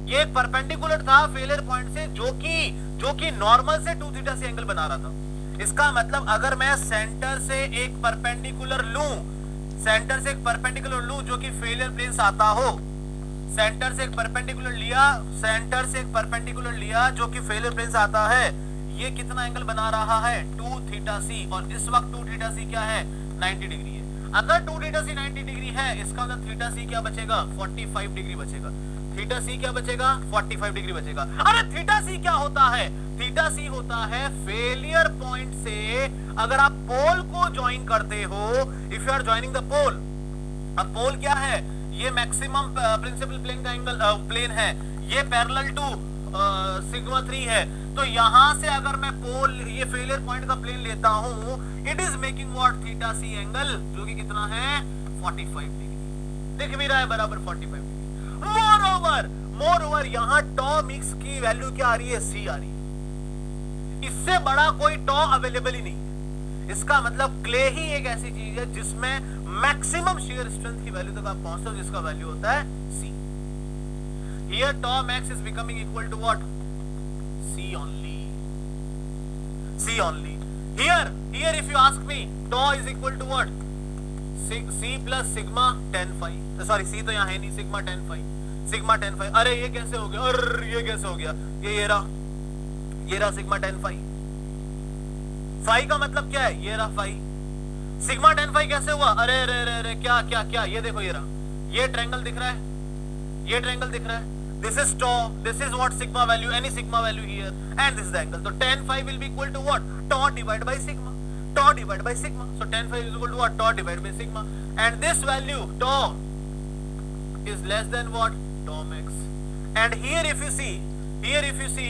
ये एक परपेंडिकुलर था फेलियर पॉइंट से, जो कि नॉर्मल से 2 थीटा से एंगल बना रहा था। इसका मतलब अगर मैं सेंटर से एक परपेंडिकुलर लूं जो कि फेलियर प्लेन से आता हो, सेंटर से एक परपेंडिकुलर लिया जो कि फेलियर प्लेन से आता है, ये कितना एंगल बना रहा है? 2 थीटा सी। और इस वक्त 2 थीटा सी क्या है? 90 डिग्री है। अगर 2 थीटा सी 90 डिग्री है, इसका मतलब थीटा सी क्या बचेगा? 45 डिग्री बचेगा। थीटा सी क्या बचेगा? 45 डिग्री बचेगा। अरे थीटा सी क्या होता है? थीटा सी होता है फेलियर पॉइंट से अगर आप पोल को ज्वाइन करते हो, if you are joining the pole. अब पोल क्या है? ये मैक्सिमम प्रिंसिपल प्लेन का एंगल प्लेन है, ये पैरेलल टू सिग्मा 3 है। तो यहां से अगर मैं पोल, ये फेलियर पॉइंट का प्लेन लेता हूं, it is making what? Theta C angle, जो कि कितना है? 45 डिग्री। दिख भी रहा है बराबर 45 डिग्री। मोर ओवर यहां टॉम एक्स की वैल्यू क्या आ रही है? सी आ रही है। इससे बड़ा कोई टॉ अवेलेबल ही नहीं है, इसका मतलब क्ले ही एक ऐसी चीज है जिसमें मैक्सिमम शियर स्ट्रेंथ की वैल्यू तक आप पहुंचते हो, जिसका वैल्यू होता है C. Here tau max is becoming equal to what? C only. C only. Here if you ask me, tau is equal to what? C plus sigma tan phi. Sorry, C तो यहाँ है नहीं, sigma tan phi. Sigma tan phi. अरे ये कैसे हो गया? अरे ये कैसे हो गया? ये रहा sigma tan phi. Phi का मतलब क्या है? ये रहा phi. Sigma tan phi कैसे हुआ? अरे क्या ये देखो, ये रहा, ये ट्रायंगल दिख रहा है, ये ट्रायंगल दिख रहा है. This is tau, this is what sigma value, any sigma value here, and this is the angle. So tan phi will be equal to what? Tau divided by sigma. Tau divided by sigma. So tan phi is equal to what? Tau divided by sigma. And this value tau is less than what? Tau max. And here if you see,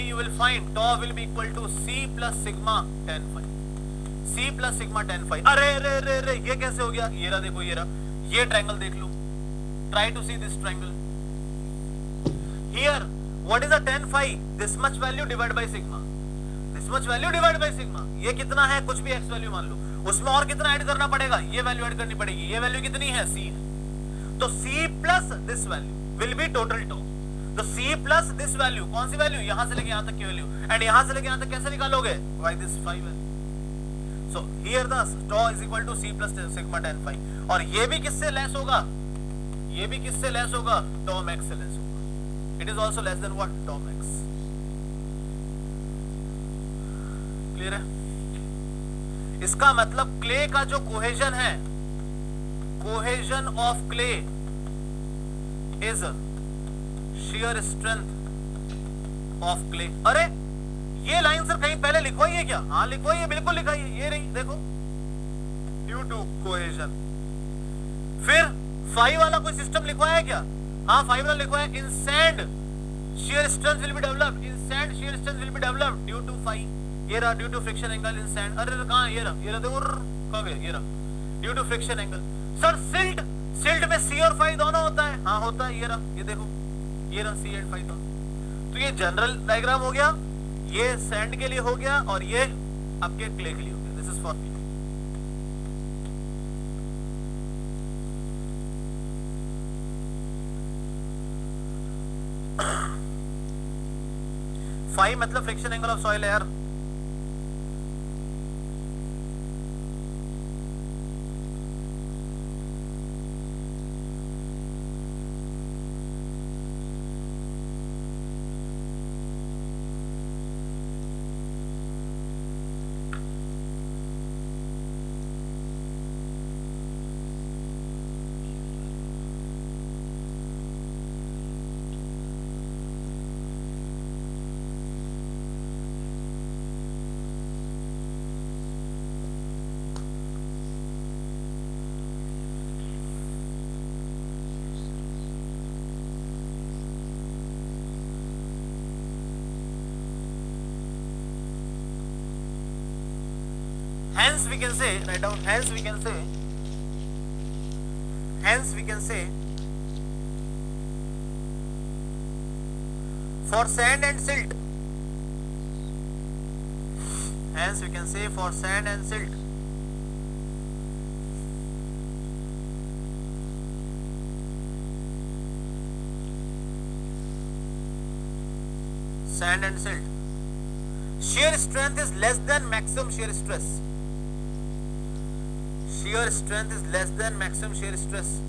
you will find tau will be equal to C plus sigma tan phi. C plus sigma tan phi. अरे ये कैसे हो गया? ये रहा, देखो ये रहा, ये ट्रायंगल देख लो. Try to see this triangle. Here, what is the tan phi? This much value divided by sigma. This much value divided by sigma. ये कितना है? कुछ भी x वैल्यू मान लो, उसमें और कितना ऐड करना पड़ेगा? ये वैल्यू ऐड करनी पड़ेगी. ये वैल्यू कितनी है? C है. तो C plus this value will be total tau. तो C plus this value, कौन सी वैल्यू? यहां से लेके यहां तक की वैल्यू. एंड यहां से लेके यहां तक कैसे निकालोगे? By this phi value. So here the tau is equal to C plus sigma tan phi. और ये भी किससे लेस होगा? ये भी किससे लेस होगा? tau max से लेस होगा. It is also less than what? Tau max. Clear है? इसका मतलब क्ले का जो कोहेजन है, cohesion of clay is shear strength of clay. अरे ये लाइन सर कहीं पहले लिखवाई है क्या? हाँ लिखवाई है, बिल्कुल लिखाई है, ये रही देखो, ड्यू टू कोहेजन. फिर फाइव वाला कोई सिस्टम लिखवाया है क्या? हाँ फाइव वाला लिखवाया है. इन sand shear strength will be developed. In sand shear strength will be developed due to phi. ये रहा due to friction angle in sand. अरे कहाँ? ये रहा देखो, कहाँ गया? ये रहा due to friction angle. Sir silt में C और phi दोनों होता है. हाँ होता है, ये रहा, ये देखो, ये रहा C एंड phi दोनों. तो ये जनरल डायग्राम हो गया, ये सैंड के लिए हो गया, और ये आपके क्ले के लिए हो गया. This is for clay. Phi मतलब फ्रिक्शन एंगल ऑफ सॉइल है यार. Hence we can say, write down, hence we can say for sand and silt, hence we can say for sand and silt, shear strength is less than maximum shear stress. Shear strength is less than maximum shear stress.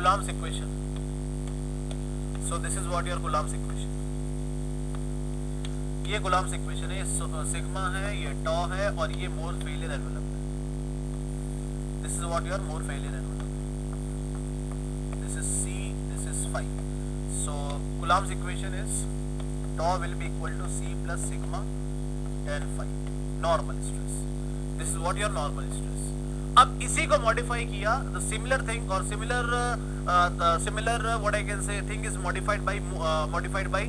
Coulomb's equation. So this is what your Coulomb's equation. ये Coulomb's equation है, ये sigma है, ये टॉ है और ये Mohr failure envelope है. This is what your more failure envelope. This is C, this is phi. So Coulomb's equation is tau will be equal to C plus sigma tan phi. Normal stress. This is what your normal stress. अब इसी को modify किया, the similar thing or similar what I can say thing is modified by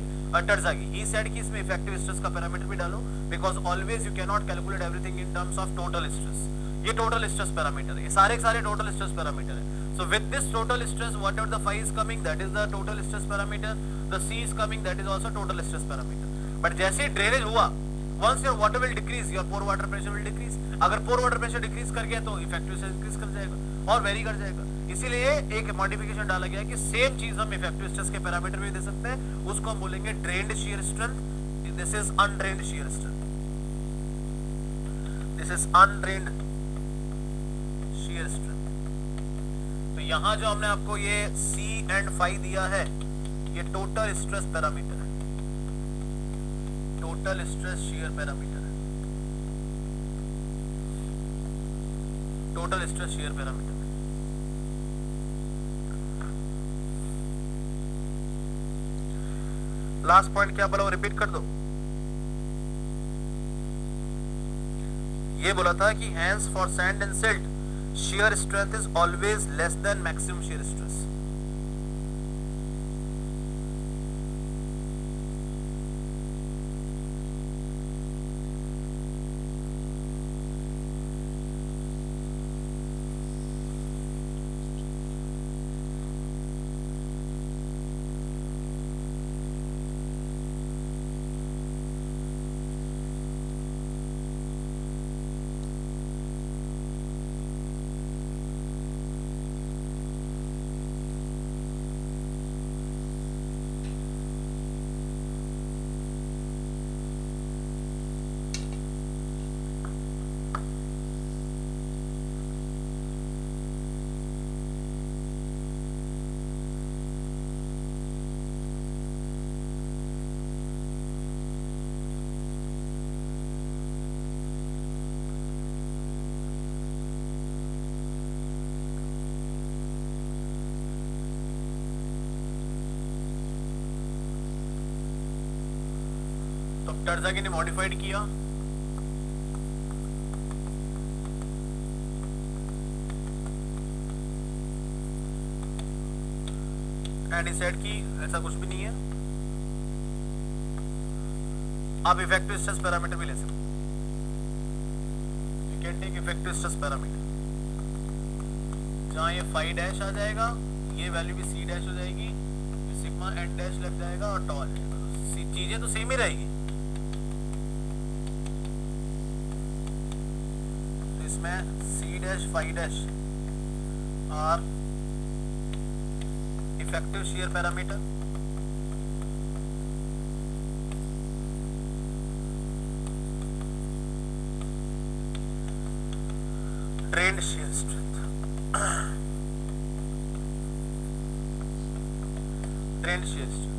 Terzaghi. He said कि इसमें effective stress का parameter भी डालो, because always you cannot calculate everything in terms of total stress. ये total stress parameter है, ये सारे total stress parameter है. So with this total stress, whatever the phi is coming, that is the total stress parameter. The C is coming, that is also total stress parameter. But जैसे drainage हुआ, once your water will decrease, your pore water pressure will decrease. अगर pore water pressure decrease कर गया तो effective stress increase कर जाएगा और very कर जाएगा. इसीलिए एक मॉडिफिकेशन डाला गया कि सेम चीज हम इफेक्टिव स्ट्रेस के पैरामीटर में दे सकते हैं, उसको हम बोलेंगे drained shear strength. This is undrained shear strength. This is undrained shear strength. तो यहां जो हमने आपको ये C एंड phi दिया है, ये टोटल स्ट्रेस पैरामीटर है, टोटल स्ट्रेस शियर पैरामीटर है, total stress shear parameter. Last point क्या बोला वो रिपीट कर दो. ये बोला था कि hence for sand and silt shear strength is always less than maximum shear stress. Terzaghi ने मॉडिफाइड किया, एंड ही सेड कि ऐसा कुछ भी नहीं है, आप इफेक्टिव स्ट्रेस पैरामीटर भी ले सकते. You can take effective stress parameter, जहां ये फाई डैश आ जाएगा, ये वैल्यू भी सी डैश हो जाएगी, सिग्मा एन डैश लग जाएगा और टॉ आ जाएगा. चीजें तो सेम ही रहेगी. इसमें C dash phi dash are effective shear parameter, drained shear strength, drained shear strength.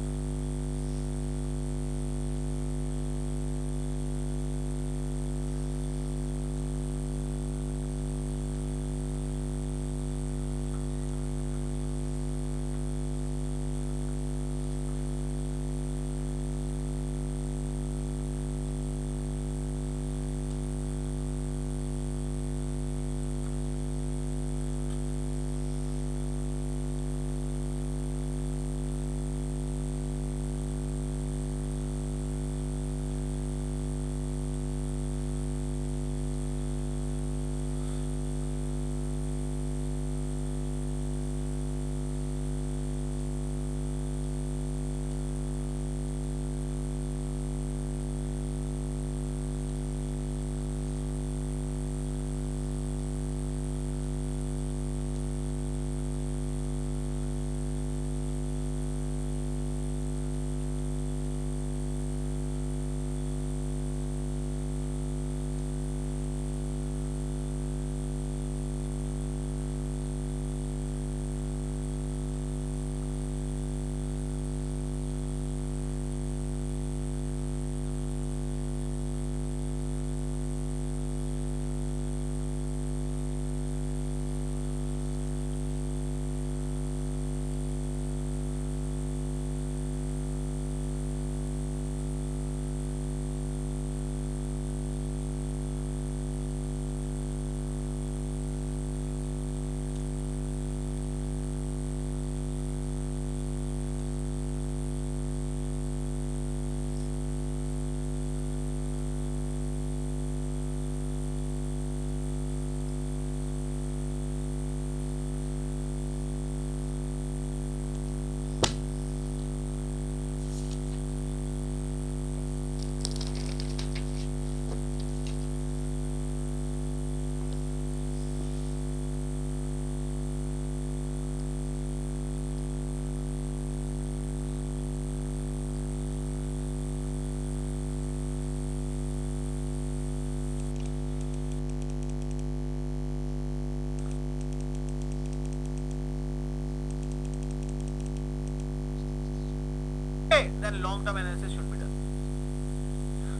then long term analysis should be done.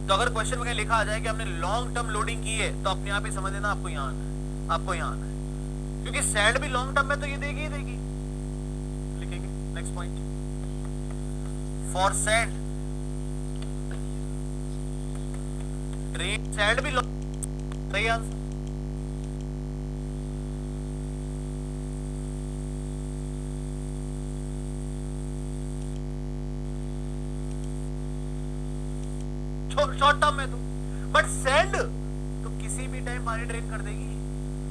तो अगर क्वेश्चन में कहीं लिखा आ जाए कि हमने लॉन्ग टर्म लोडिंग की है तो अपने आप ही समझ लेना आपको यहाँ आना है, आपको यहाँ आना है, क्योंकि सैंड भी लॉन्ग टर्म में तो ये देगी ही देगी. लिखेंगे next point. For sand, sand भी सही आंसर. शॉर्ट टर्म में तो, बट सैंड तो किसी भी टाइम पानी ड्रेन कर देगी.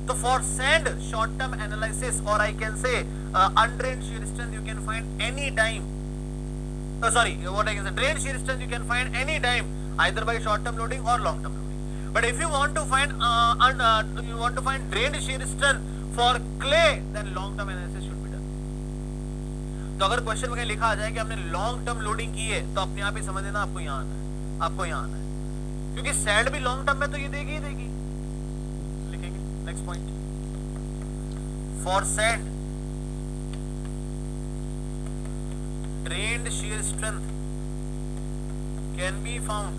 तो for sand short term analysis, और आई कैन से अनड्रेन्ड shear strength you can find any time. Sorry, what I can say, drained shear strength you can find any time either by short term loading or long term loading. But if you want to find drained shear strength for clay, then long term analysis should be done. तो अगर question में कहीं लिखा आ जाए कि हमने long term loading की है तो अपने आप ही समझ लेना आपको यहाँ आना है, आपको यहाँ आना है, क्योंकि सैंड भी लॉन्ग टर्म में तो ये देगी ही देगी. लिखेंगे next point. For sand, drained shear strength can be found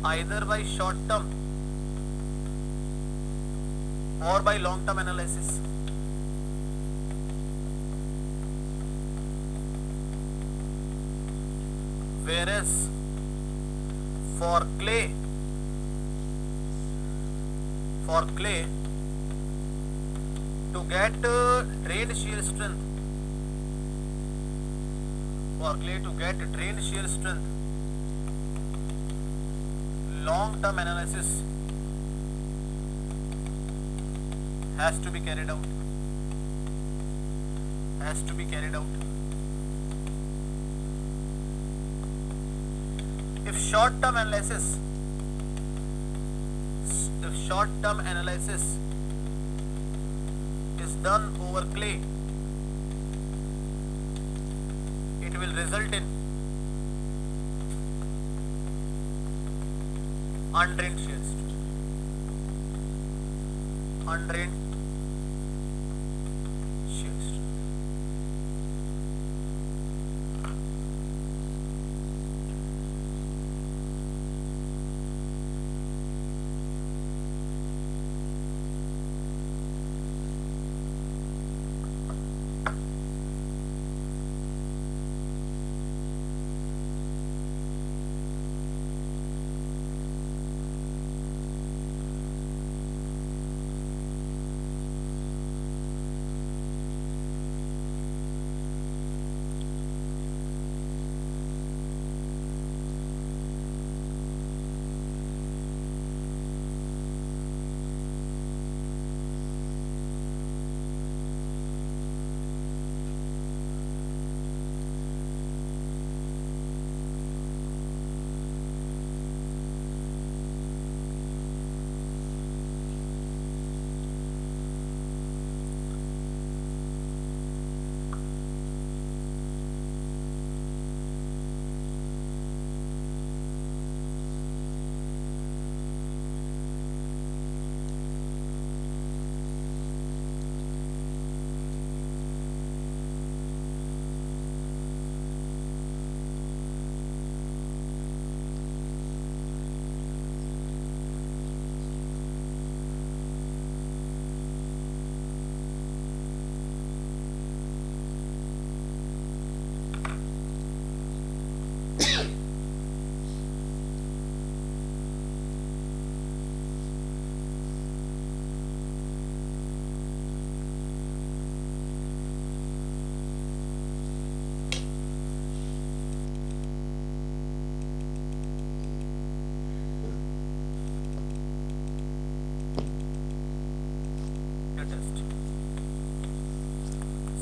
either by short term or by long term analysis. Whereas for clay to get drained shear strength, long term analysis has to be carried out. If short term analysis is done over clay, it will result in undrained shear strength.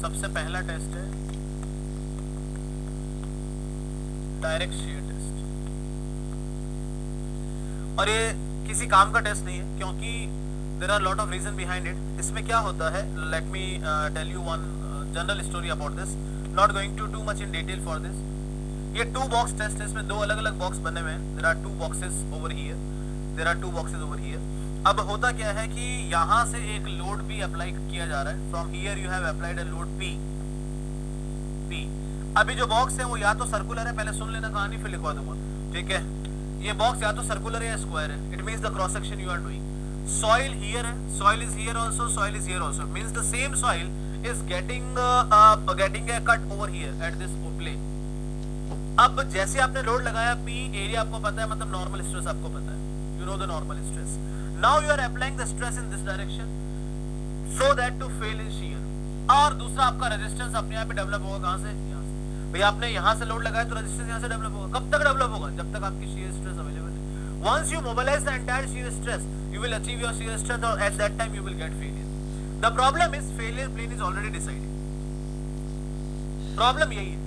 सबसे पहला test है direct shear test, और ये किसी काम का test नहीं है क्योंकि there are lot of reason behind it. इसमें क्या होता है, let me tell you one general story about this, not going to much in detail for this. ये 2 बॉक्स टेस्ट है, इसमें 2 अलग अलग बॉक्स बने हुए हैं. There are 2 boxes over here. अब होता क्या है कि यहां से एक लोड भी अप्लाई किया जा रहा है, from here you have applied a load P। अभी जो बॉक्स है वो या तो सर्कुलर है, पहले सुन लेना कहानी फिर लिखवा दूंगा, ठीक है। ये बॉक्स या तो सर्कुलर है या स्क्वायर है, it means the cross section you are doing. Soil here है, soil is here also, soil is here also, means the same soil is getting a cut over here at this plane. अब जैसे आपने load लगाया P, area आपको पता है, मतलब normal stress आपको पता है, you know the normal stress. Now you are applying the stress in this direction so that to fail in shear. और दूसरा आपका रेजिस्टेंस अपने आप ही डेवलप होगा, कहां से, यहां से। भाई आपने यहां से लोड लगाया तो रेजिस्टेंस यहां से डेवलप होगा। कब तक डेवलप होगा, जब तक आपकी शियर स्ट्रेस अवेलेबल है। Once you mobilize the entire shear stress you will achieve your shear strength, और at that time you will get failure. The problem is failure plane is already decided. Problem यही है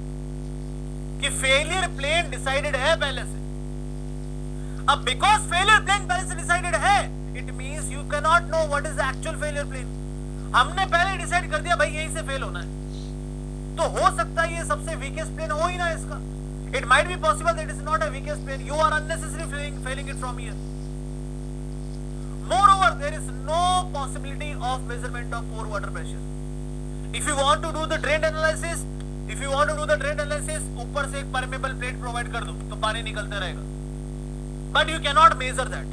कि failure plane decided है पहले से। अब because failure plane पहले से डिसाइडेड है, it means you can not know what is the actual failure plane. हमने पहले डिसाइड कर दिया भाई यहीं से फेल होना है, तो हो सकता है ये सबसे वीकेस्ट प्लेन हो ही ना इसका। It might be possible that it is not a weakest plane, you are unnecessary failing it from here. Moreover, there is no possibility of measurement of pore water pressure. If you want to do the drain analysis, ऊपर से एक permeable plate provide कर दो तो पानी निकलते रहेगा, but you cannot measure that.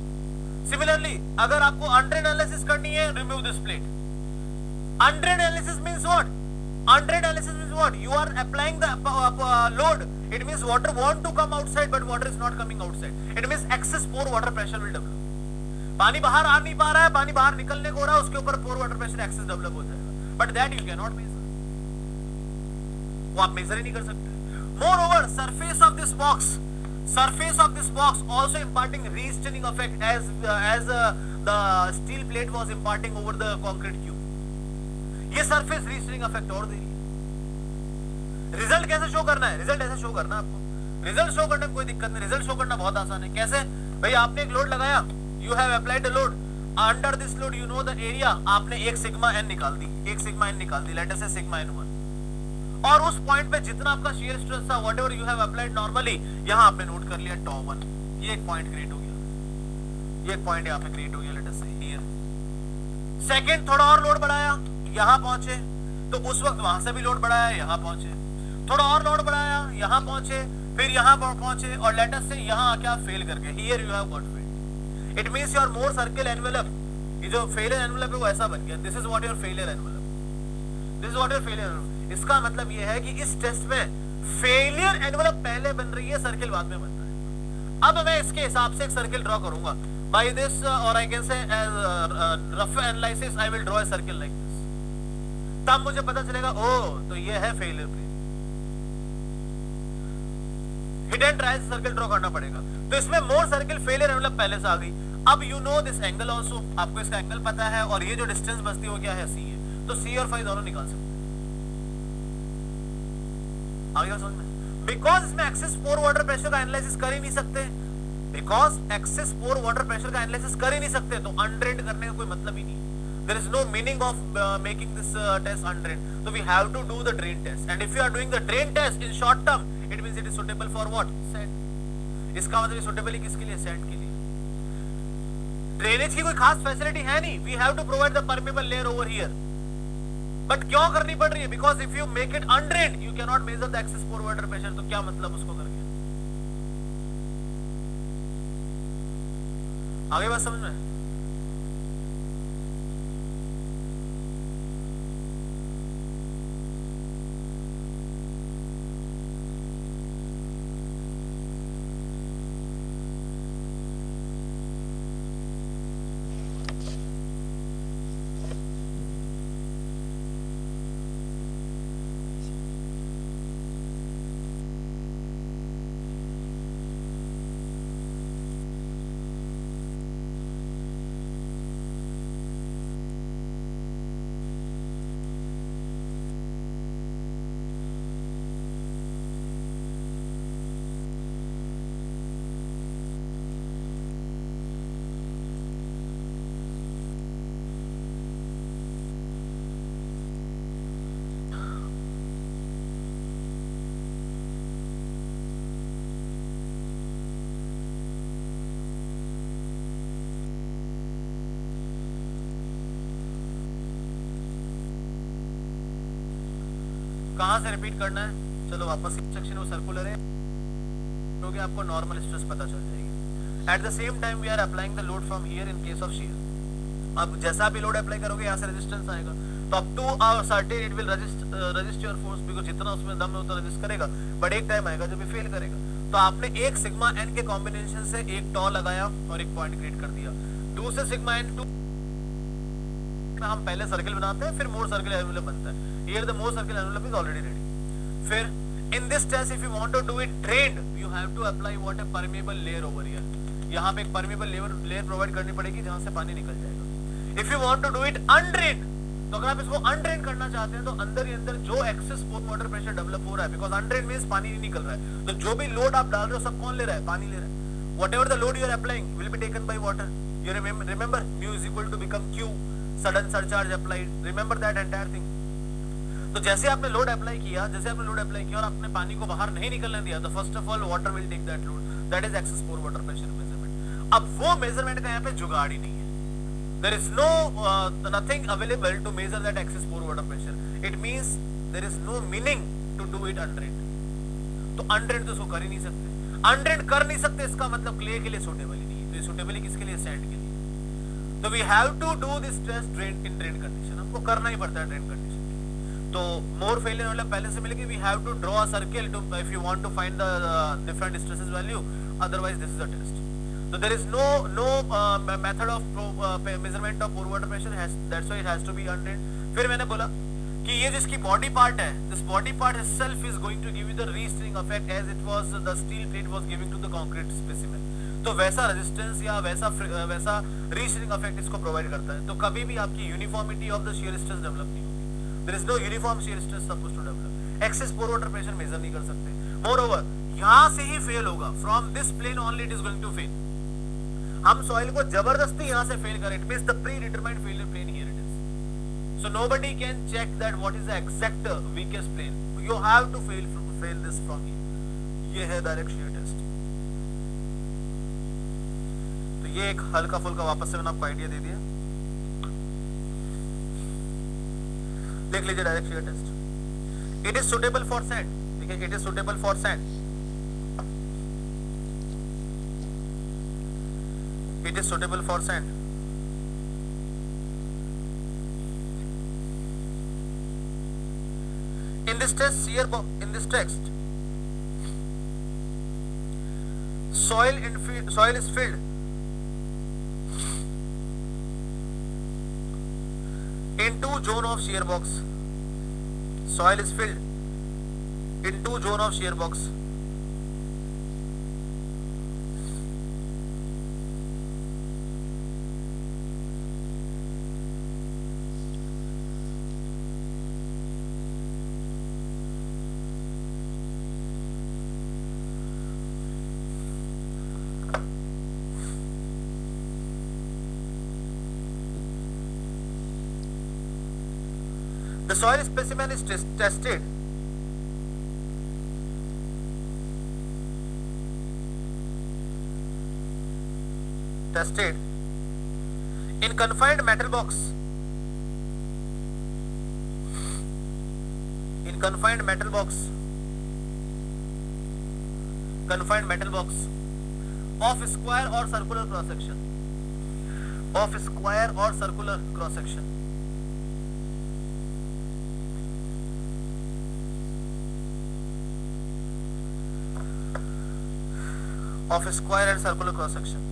Similarly, अगर आपको undrained analysis करनी है, remove this plate. Undrained analysis means what? Undrained analysis means what? You are applying the load. It means water want to come outside, but water is not coming outside. It means excess pore water pressure will develop. पानी बाहर आ नहीं पा रहा है, पानी बाहर निकलने को हो रहा है, उसके ऊपर pore water pressure excess develop हो जाएगा, but that you can not measure, वो आप मेजर ही नहीं कर सकते। Moreover surface of this box also imparting restraining effect as the steel plate was imparting over the concrete cube. ये surface restraining effect और दे रही है। रिजल्ट कैसे शो करना है, रिजल्ट ऐसे शो करना है आपको। रिजल्ट शो करने में कोई दिक्कत नहीं, रिजल्ट शो करना बहुत आसान है। कैसे भाई, आपने एक लोड लगाया, you have applied a load, under this load you know the area, आपने एक सिग्मा n निकाल दी, लेट अस से सिग्मा n1, और उस पॉइंट पे जितना आपका shear stress था, whatever you have applied normally, यहां आपने नोट कर लिया tau1, ये एक पॉइंट क्रिएट हो गया, ये एक पॉइंट यहां पे क्रिएट हो गया, लेट अस से here। सेकंड थोड़ा और लोड बढ़ाया, यहां पहुंचे, तो उस वक्त वहां से भी लोड बढ़ाया, यहां पहुंचे, थोड़ा और लोड बढ़ाया, यहां पहुंचे, फिर यहां पहुंचे, और लेट अस से यहां आके आप फेल कर गए, here you have got failed. It means your more circle envelope, ये जो failure envelope है वो ऐसा बन गया, this is what your failure envelope, इसका मतलब ये है कि इस टेस्ट में failure envelope पहले बन रही है, सर्किल बाद में बनता है। अब मैं इसके हिसाब से एक सर्किल ड्रॉ करूंगा, by this or I can say as rough analysis I will draw a circle like this, तब मुझे पता चलेगा ओ तो ये है failure plane। Hidden trial circle draw करना पड़ेगा, तो इसमें मोर सर्किल फेलियर एनवेलप पहले से आ गई। अब you know this angle also, आपको इसका एंगल पता है, और ये जो डिस्टेंस बचती है वो क्या है, सी है, तो सी और फाई दोनों निकाल सकते हैं। आगे समझ में, बिकॉज इसमें एक्सेस पोर वाटर प्रेशर का एनालिसिस कर ही नहीं सकते, तो अनड्रेन्ड करने का कोई मतलब ही नहीं है। There is no meaning of making this test undrained. So we have to do the drain test. And if you are doing the drain test in short term, it means it is suitable for what? Sand. इसका मतलब suitable किसके लिए? Sand के लिए। Drainage की कोई खास facility है नहीं, we have to provide the permeable layer over here, but क्यों करनी पड़ रही है? Because if you make it undrained you can not measure the excess pore water pressure, तो क्या मतलब उसको करके? आगे बात समझ में? कहाँ से रिपीट करना है, चलो वापस सेक्शन वो सर्कुलर है, क्योंकि आपको नॉर्मल स्ट्रेस पता चल जाएगी। At the same time we are applying the load from here in case of shear. अब जैसा भी लोड अप्लाई करोगे यहाँ से रेजिस्टेंस आएगा, तो up to a certain it will resist your force, because जितना उसमें दम है उतना रजिस्ट करेगा, बट एक टाइम आएगा जब ये फेल करेगा। तो आपने एक सिग्मा एन के कॉम्बिनेशन से एक टॉ लगाया और एक पॉइंट क्रिएट कर दिया। दूसरे सिग्मा एन टू हम पहले सर्किल बनाते हैं, फिर मोर सर्किल एनवलप बनता है। Here the Mohr circle envelope is already ready. फिर in this test if you want to do it drained, you have to apply what a permeable layer over here. यहाँ पे एक permeable layer provide करनी पड़ेगी जहां से पानी निकल जाएगा। If you want to do it undrained, तो अगर आप इसको अनड्रेन करना चाहते हैं तो अंदर ही अंदर जो access pore water pressure develop हो रहा है, बिकॉज अनड्रेन मींस पानी नहीं निकल रहा है, तो जो भी लोड आप डाल रहे हो सब कौन ले रहा है, पानी ले रहा है। Whatever the load you are applying will be taken by water. You remember mu is equal to become Q, sudden surcharge applied, remember that entire thing. तो जैसे आपने लोड अप्लाई किया और आपने पानी को बाहर नहीं निकलने दिया, तो first of all water will take that load, that is excess pore water pressure measurement. अब वो मेजरमेंट का यहाँ पे जुगाड़ ही नहीं है। There is no nothing available to measure that excess pore water pressure. It means there is no meaning to do it undrained. तो undrained तो इसको कर ही नहीं सकते, undrained कर नहीं सकते, इसका मतलब क्ले के लिए सूटेबल ही नहीं है। तो ये सूटेबल किसके लिए, सैंड के लिए। तो we have to do this test drained in drained condition, हमको करना ही पड़ता है drained condition के। तो more failure वाला पहले से मिलेगी, we have to draw a circle to if you want to find the different stresses value, otherwise this is the test. So there is no method of measurement of pore water pressure, that's why it has to be undrained. फिर मैंने बोला कि ये जिसकी body part है, this body part itself is going to give you the re-straining effect as it was the steel plate was giving to the concrete specimen. तो वैसा resistance या वैसा re-straining effect इसको provide करता है। तो कभी भी आपकी uniformity of the shear stress develop नहीं होगी। There is no uniform shear stress supposed to develop. Excess pore water pressure measure नहीं कर सकते। Moreover, यहाँ से ही fail होगा, from this plane only it is going to fail. हम soil को जबरदस्ती यहाँ से फेल करें, it means the predetermined failure plane here it is. So nobody can check that what is the exact weakest plane, you have to fail this from here. ये है direct shear test. तो ये एक हल्का फुल्का वापस से मैंने आपको आइडिया दे दिया, देख लीजिए direct shear test. It is suitable for sand, देखिए it is suitable for sand, it is suitable for sand. In this text, soil is filled in two zone of shear box. Soil is filled in two zone of shear box. The soil specimen is tested in confined metal box. In confined metal box of square or circular cross section. Of square or circular cross section. Of a square and circular cross section.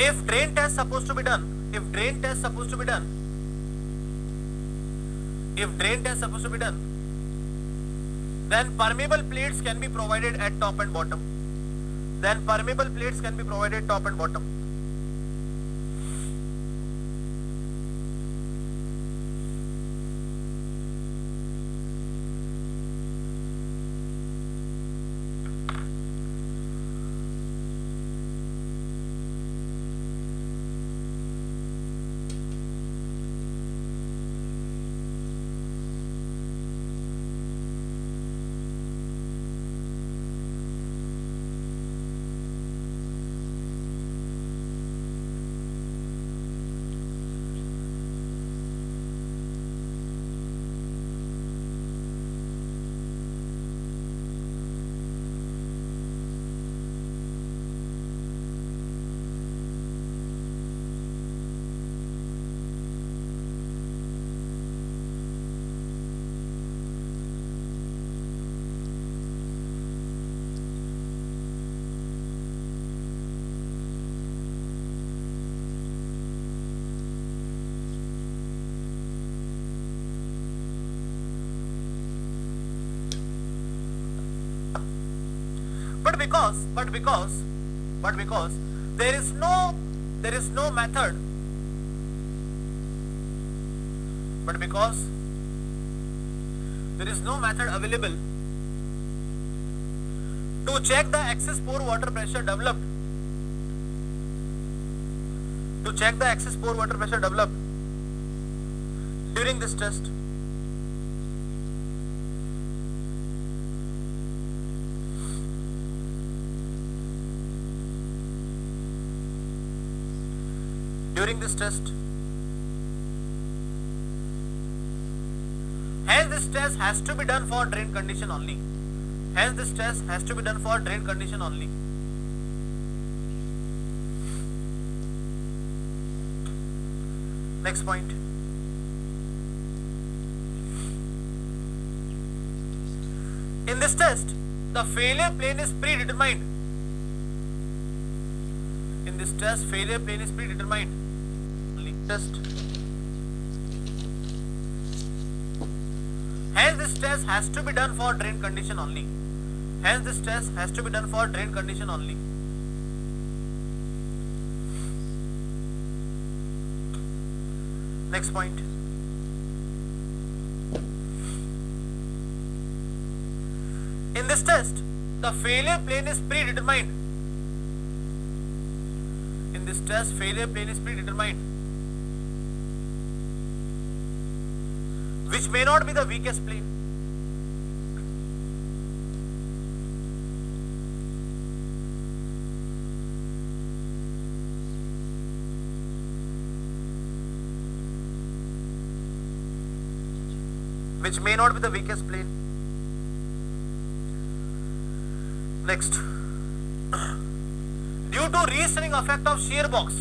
If drain test supposed to be done, then permeable plates can be provided at top and bottom. but because there is no method, but because there is no method available to check the excess pore water pressure developed, during this test. Hence this test has to be done for drain condition only. Next point. In this test, the failure plane is predetermined. Hence this test has to be done for drain condition only. Next point. In this test, the failure plane is predetermined. Which may not be the weakest plane. Next. Due to restraining effect of shear box,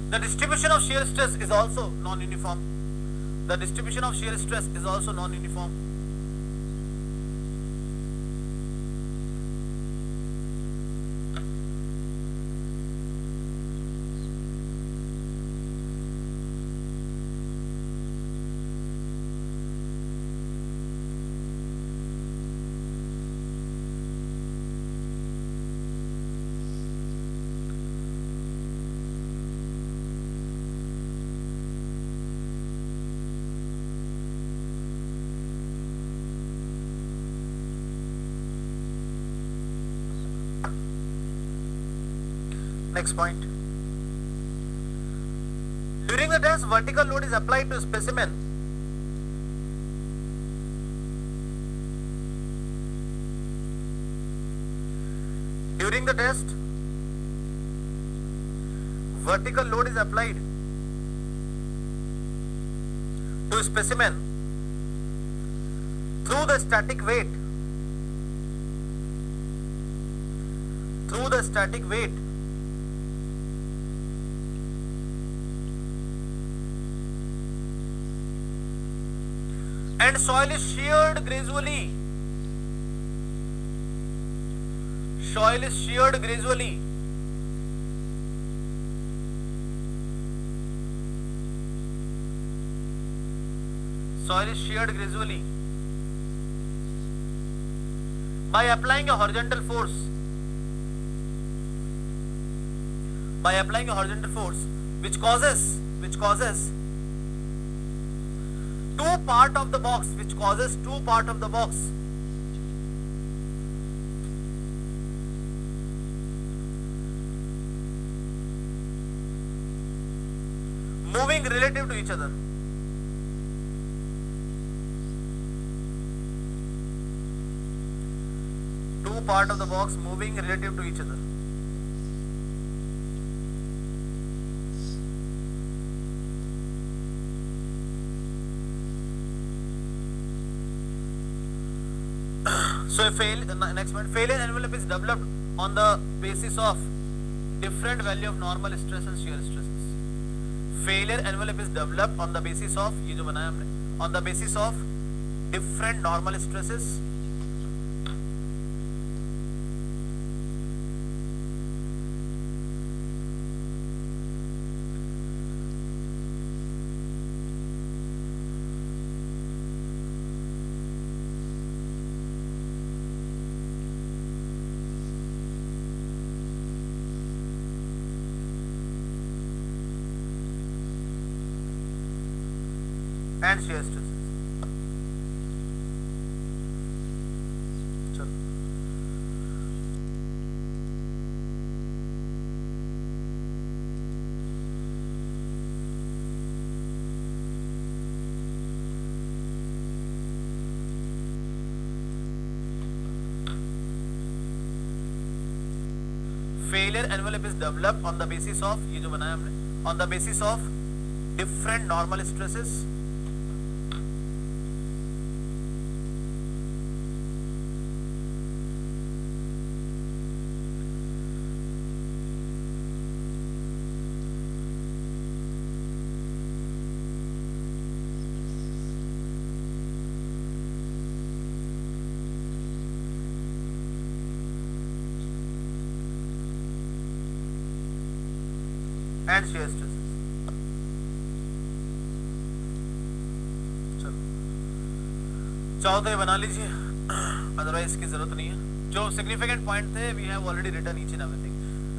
the distribution of shear stress is also non-uniform. Next point. During the test, vertical load is applied to specimen. During the test, vertical load is applied to specimen through the static weight. And soil is sheared gradually. Soil is sheared gradually. By applying a horizontal force. Which causes two part of the box. Moving relative to each other. Two part of the box moving relative to each other. So next one, failure envelope is developed on the basis of different value of normal stress and shear stresses. failure envelope is developed on the basis of, ये जो बनाया हमने, on the basis of different normal stresses and shear stresses. चलो failure envelope is developed on the basis of, ये जो बनाया हमने, on the basis of different normal stresses and shear stresses. चलो चाहो तो ये बना लीजिए, अदरवाइज इसकी जरूरत नहीं है। जो सिग्निफिकेंट पॉइंट थे we have already written each and everything.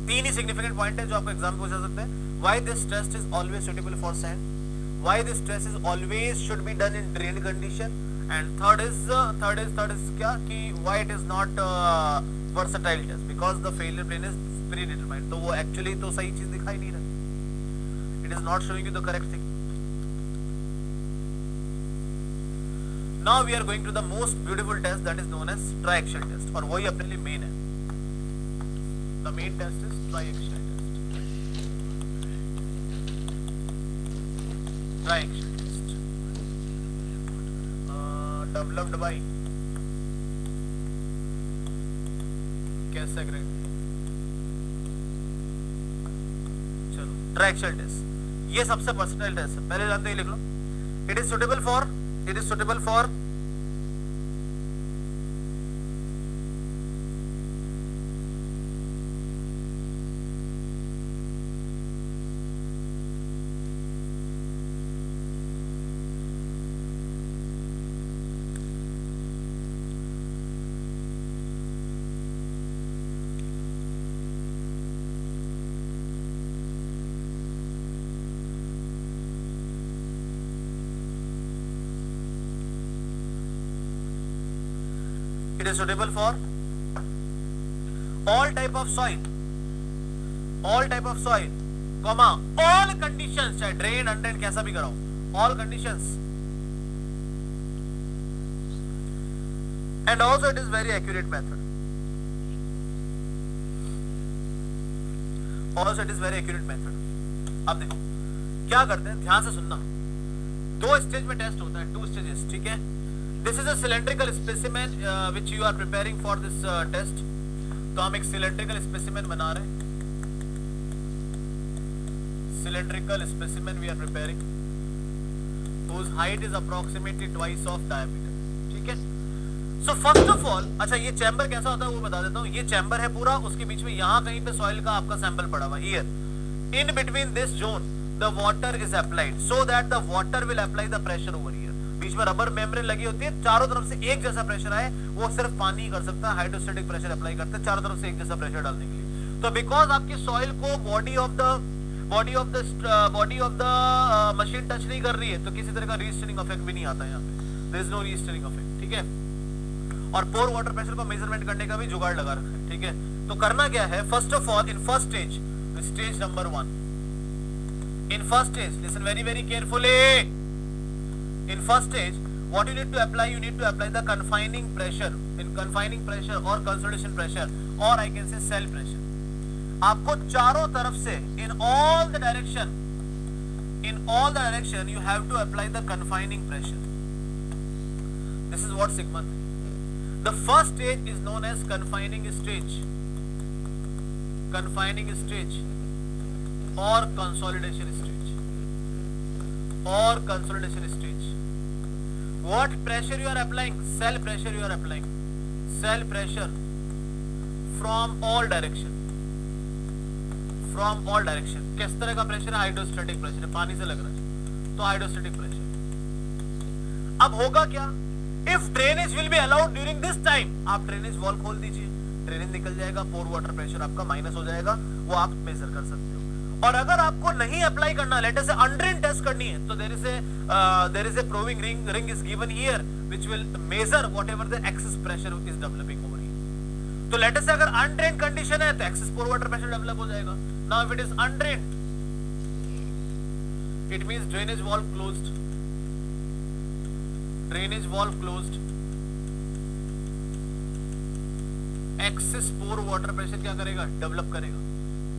तीन ही सिग्निफिकेंट पॉइंट है जो आपको एग्जाम में पूछा सकते हैं। Why this test is always suitable for sand, why this test is always should be done in drain condition, and third is क्या कि why it is not versatile test, because the failure plane is predetermined. तो वो actually तो सही चीज दिखाई नहीं रही, it is not showing you the correct thing. Now we are going to the most beautiful test that is known as triaxial test, और वही अपने लिए main है। The main test is triaxial test. Triaxial test developed by Cassagrande। चलो triaxial test ये सबसे personal test है, पहले जानते ही लिख लो। It is suitable for it is suitable for all type of soil, comma all conditions, चाहे ड्रेन अनड्रेन कैसा भी कराओ, all conditions, and also it is very accurate method, अब देखो क्या करते हैं, ध्यान से सुनना। दो स्टेज में टेस्ट होता है, 2 stages, ठीक है। This is a cylindrical specimen which you are preparing for this test। तो हम एक cylindrical specimen बना रहे हैं, cylindrical specimen we are preparing whose height is approximately twice of diameter, ठीक है। So first of all, अच्छा ये चैम्बर कैसा होता है वो बता देता हूँ। ये चैम्बर है पूरा, उसके बीच में यहाँ कहीं पे सॉइल का आपका सैंपल पड़ा हुआ, here in between this zone the water is applied so that the water will apply the pressure over here। बीच में रबर मेम्ब्रेन लगी होती है, चारों तरफ से एक जैसा प्रेशर आए, वो सिर्फ पानी ही कर सकता है, हाइड्रोस्टैटिक प्रेशर अप्लाई करते हैं चारों तरफ से एक जैसा प्रेशर डालने के लिए। तो बिकॉज आपकी सॉइल को body of the machine touch नहीं कर रही है, तो किसी तरह का रीस्टनिंग इफेक्ट भी नहीं आता यहाँ पे, देयर इज नो रीस्टनिंग इफेक्ट, ठीक है। और पोर वाटर प्रेशर को मेजरमेंट करने का भी जुगाड़ लगा रखा है, ठीक है। तो करना क्या है, first of all in first stage number 1, in first stage, listen very carefully, in first stage what you need to apply the confining pressure or consolidation pressure, or I can say cell pressure। आपको चारों तरफ से in all the direction you have to apply the confining pressure। this is what sigma 3। the first stage is known as confining stage or consolidation stage। or consolidation stage. What pressure you are applying? Cell pressure you are applying. Cell pressure from all direction. From all direction. किस तरह का pressure है? Hydrostatic pressure है, पानी से लग रहा है तो हाइड्रोस्टैटिक प्रेशर। अब होगा क्या? If drainage will be allowed during this time, आप ड्रेनेज वॉल खोल दीजिए, ड्रेनेज निकल जाएगा, पोर वाटर प्रेशर आपका माइनस हो जाएगा, वो आप मेजर कर सकते हो। और अगर आपको नहीं अप्लाई करना, लेट अस से अनड्रेन टेस्ट करनी है, तो there is a proving ring is given here which will measure whatever the excess pressure is developing over here. तो लेट अस से अगर अनड्रेन कंडीशन है तो excess pore water pressure develop हो जाएगा। Now if it is undrain, it means drainage valve closed, drainage valve closed, excess pore water pressure क्या करेगा? Develop करेगा,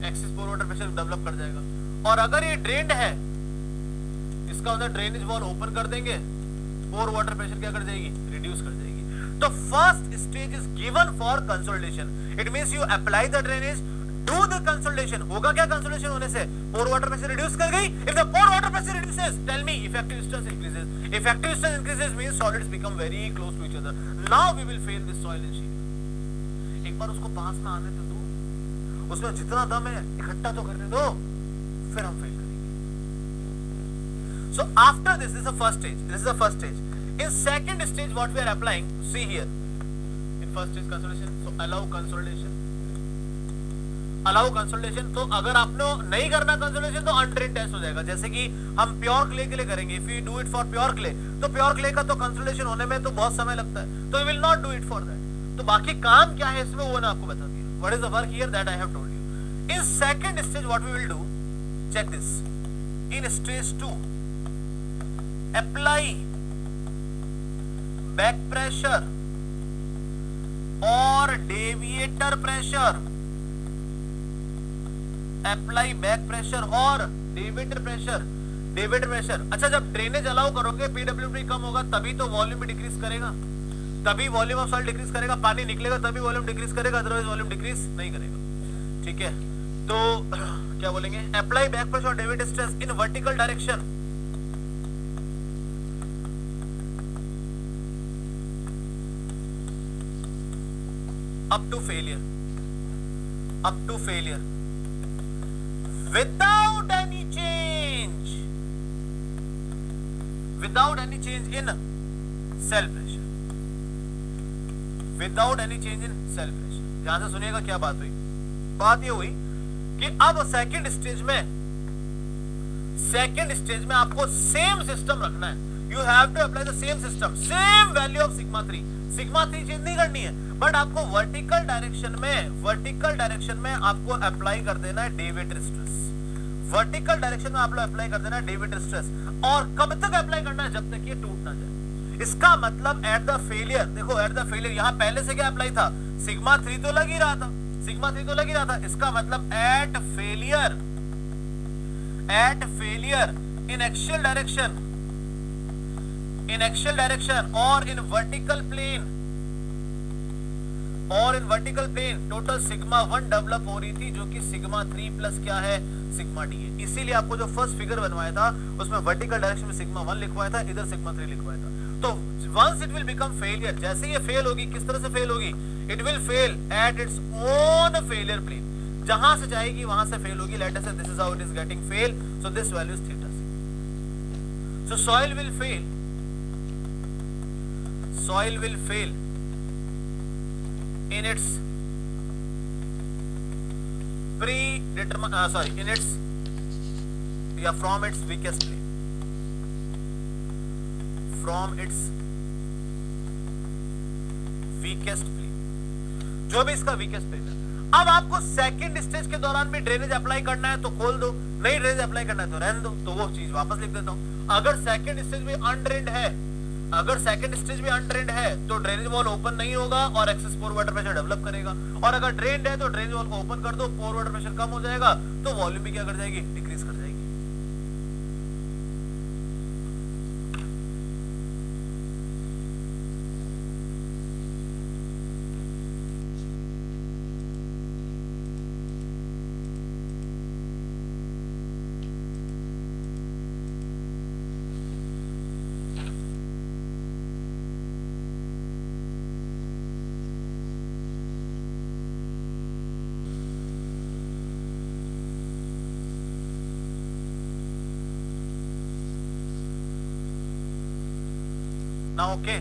excess pore water pressure develop कर जाएगा। और अगर ये ड्रेन्ड है, इसका मतलब ड्रेनेज वॉल ओपन कर देंगे, पोर वाटर प्रेशर क्या कर जाएगी? रिड्यूस कर जाएगी। तो first stage is given for consolidation, it means you apply the drainage, do the consolidation. होगा क्या कंसोलिडेशन होने से? पोर वाटर प्रेशर रिड्यूस कर गई। If the pore water pressure reduces, tell me effective stress increases. Effective stress increases means solids become very close to each other. Now we will fail this soil in shear. एक बार उसको पास में आने तो दो, उसमें जितना दम है इकट्ठा तो करने दो, फिर हम फेल करेंगे। So after this is the first stage, this is the first stage. In second stage what we are applying, see here, in first stage consolidation, so allow consolidation, allow consolidation. तो अगर आपने नहीं करना consolidation तो undrained test हो जाएगा, जैसे कि हम प्योर क्ले के लिए करेंगे। If you do it for pure clay, तो प्योर क्ले का तो कंसोलिडेशन होने में तो बहुत समय लगता है, तो we will not do it for that. तो बाकी काम क्या है इसमें वो ना आपको बता दिया। What is the work here that I have told you. In second stage what we will do, check this, in stage 2 apply back pressure और deviator pressure, apply back pressure और डेविएटर प्रेशर, डेविएटर प्रेशर। अच्छा, जब drainage allow करोगे, PWD कम होगा, तभी तो volume भी डिक्रीज करेगा, तभी वॉल्यूम ऑफ सॉइल डिक्रीज करेगा, पानी निकलेगा तभी वॉल्यूम डिक्रीज करेगा, अदरवाइज वॉल्यूम डिक्रीज नहीं करेगा। ठीक है, तो क्या बोलेंगे? अप्लाई बैक प्रेशर और deviator stress in vertical direction, up to failure, up to failure, without any change, without any change in cell pressure, without any change in cell pressure। ध्यान से सुनिएगा क्या बात हुई। बात ये हुई कि अब सेकंड स्टेज में आपको सेम सिस्टम रखना है। You have to apply the same system, same value of sigma 3, sigma 3 change नहीं करनी है, बट आपको वर्टिकल डायरेक्शन में आपको अप्लाई कर देना है डेविएटर स्ट्रेस, वर्टिकल डायरेक्शन में आप लोग अप्लाई कर देना है डेविएटर स्ट्रेस। और कब तक अप्लाई करना है? जब तक ये टूट ना जाए। इसका मतलब एट द फेलियर, देखो एट द फेलियर, यहां पहले से क्या अप्लाई था? सिग्मा 3 तो लग ही रहा था, सिग्मा 3 तो लग ही रहा था। इसका मतलब at failure in axial direction और in vertical plane total sigma 1 develop हो रही थी, जो कि सिग्मा 3 प्लस क्या है? सिग्मा डी है। इसीलिए आपको जो फर्स्ट फिगर बनवाया था उसमें वर्टिकल डायरेक्शन में सिग्मा 1 लिखवाया था, इधर सिग्मा 3 लिखवाया था। तो once it will become failure, जैसे ये फेल होगी, किस तरह से फेल होगी? It will fail at its own failure plane, जहां से जाएगी वहां से फेल होगी। Let us say this is how it is getting fail, so this value is theta c. So soil will fail in its from its weakest plane, जो भी इसका weakest plane है। अब आपको सेकंड स्टेज के दौरान भी ड्रेनेज अप्लाई करना है तो खोल दो, नहीं ड्रेनेज अप्लाई करना है तो रहने दो, तो वो चीज वापस लिख देता हूं। अगर सेकंड स्टेज में अनड्रेन्ड है, तो ड्रेनेज वॉल ओपन नहीं होगा और access pore water pressure develop करेगा। और अगर ड्रेन्ड है तो ड्रेनेज वॉल को ओपन कर दो, पोर वाटर प्रेशर कम हो जाएगा, तो वॉल्यूम भी क्या कर जाएगी? डिक्रीज कर जाएगी। Now okay.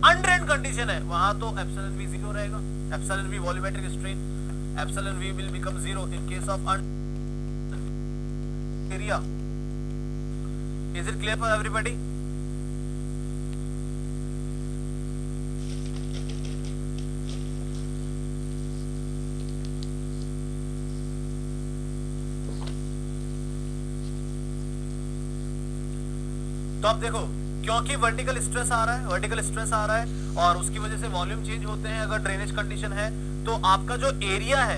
अनड्रेन्ड कंडीशन है वहां तो एप्सिलॉन वी जीरो रहेगा, epsilon v volumetric strain, epsilon v will become zero in case of area. Is it clear for everybody? तो अब देखो, क्योंकि वर्टिकल स्ट्रेस आ रहा है, वर्टिकल स्ट्रेस आ रहा है और उसकी वजह से वॉल्यूम चेंज होते हैं अगर ड्रेनेज कंडीशन है, तो आपका जो एरिया है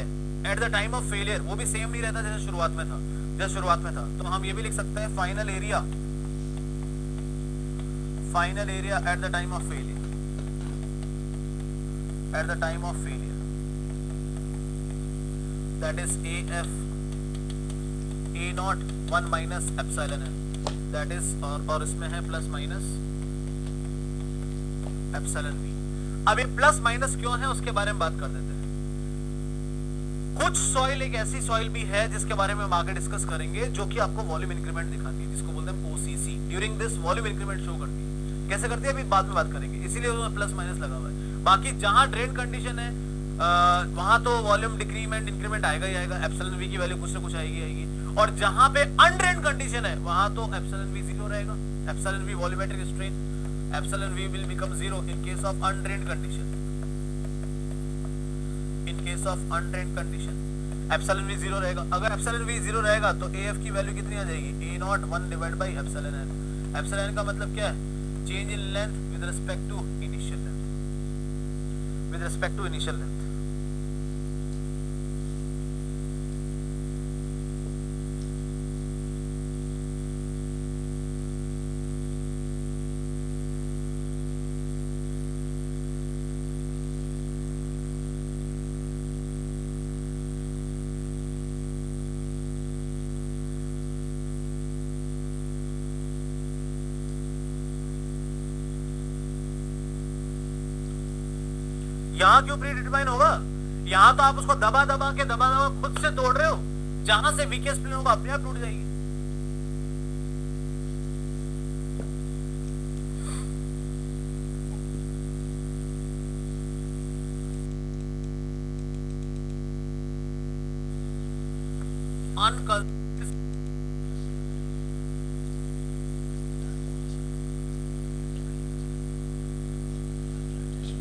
at the time of failure वो भी सेम नहीं रहता जैसे शुरुआत में था। जैसे शुरुआत में था तो हम ये भी लिख सकते हैं final area, final area at the time of failure, at the time of failure that is AF A naught 1 minus epsilon N, that is और इसमें है प्लस माइनस एप्सिलॉन V। अब ये प्लस माइनस क्यों है उसके बारे में बात कर देते हैं। कुछ सॉइल एक ऐसी सॉइल भी है जिसके बारे में हम आगे डिस्कस करेंगे जो कि आपको वॉल्यूम इंक्रीमेंट दिखाती है, जिसको बोलते हैं OCC। During this volume increment show करती है, कैसे करती है अभी बाद में बात करेंगे, इसीलिए उसमें प्लस माइनस लगा हुआ है। बाकी जहां ड्रेन कंडीशन है वहां तो वॉल्यूम डिक्रीमेंट इंक्रीमेंट आएगा ही आएगा, एप्सिलॉन V की वैल्यू कुछ ना कुछ आएगी आएगी। और जहां पे अनड्रेन कंडीशन है वहां तो एप्सिलॉन V जीरो रहेगा, epsilon V volumetric strain, epsilon V will become zero in case of undrained condition. In case of undrained condition epsilon V zero रहेगा। अगर एप्सिलॉन V जीरो रहेगा तो AF की value कितनी आ जाएगी, A naught 1 divide by epsilon N। Epsilon N का मतलब क्या है, change in length with respect to initial length, with respect to initial length. यहां क्यों प्री डिटरमाइन होगा, यहां तो आप उसको दबा दबा के खुद से तोड़ रहे हो, जहां से वीकेस्ट प्लेन होगा अपने आप टूट जाएगी।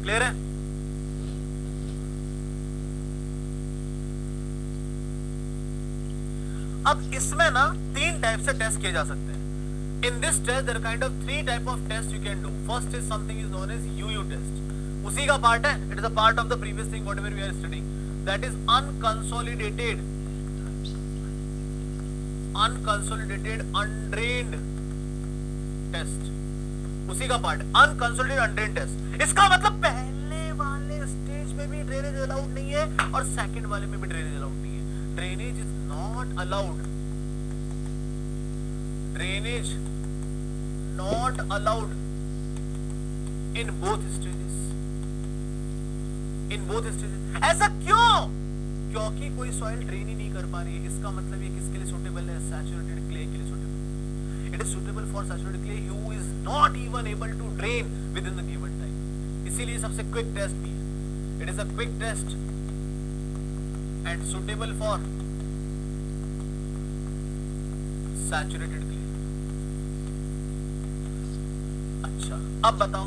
क्लियर है? अब इसमें ना 3 टाइप से टेस्ट किए जा सकते हैं। In this test there kind of 3 type of test you can do. First is something is known as UU test, उसी का पार्ट है, it is a part of the previous thing whatever we are studying, that is unconsolidated undrained test, उसी का part unconsolidated undrained test. इसका मतलब पहले वाले stage में भी ड्रेनेज अलाउड नहीं है और सेकंड वाले में भी ड्रेनेज अलाउड नहीं है। Drainage is not allowed, drainage not allowed in both stages, in both stages। ऐसा क्यों? क्योंकि कोई सॉइल ड्रेन ही नहीं कर पा रही है। इसका मतलब ये किसके लिए सूटेबल है, सैचुरेटेड क्ले के लिए suitable. It is suitable for saturated clay who is not even able to drain within the given time। इसीलिए सबसे क्विक टेस्ट भी है, it is a quick test and suitable for saturated clay. अच्छा अब बताओ,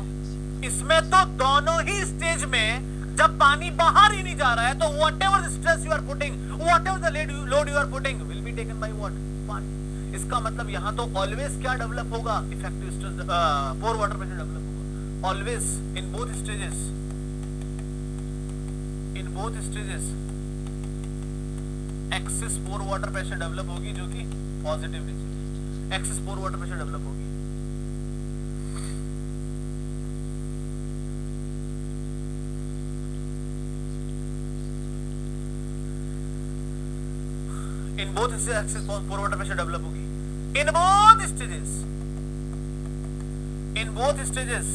इसमें तो दोनों ही स्टेज में जब पानी बाहर ही नहीं जा रहा है तो whatever the stress you are putting, whatever the load you are putting will be taken by what? पानी। इसका मतलब यहाँ तो always क्या डेवलप होगा? Effective stress, pore water pressure develop होगा always in both stages, in both stages excess pore water pressure develop होगी जो कि positive nature, excess pore water pressure develop होगी। In both excess pore water pressure develop होगी in both stages, in both stages.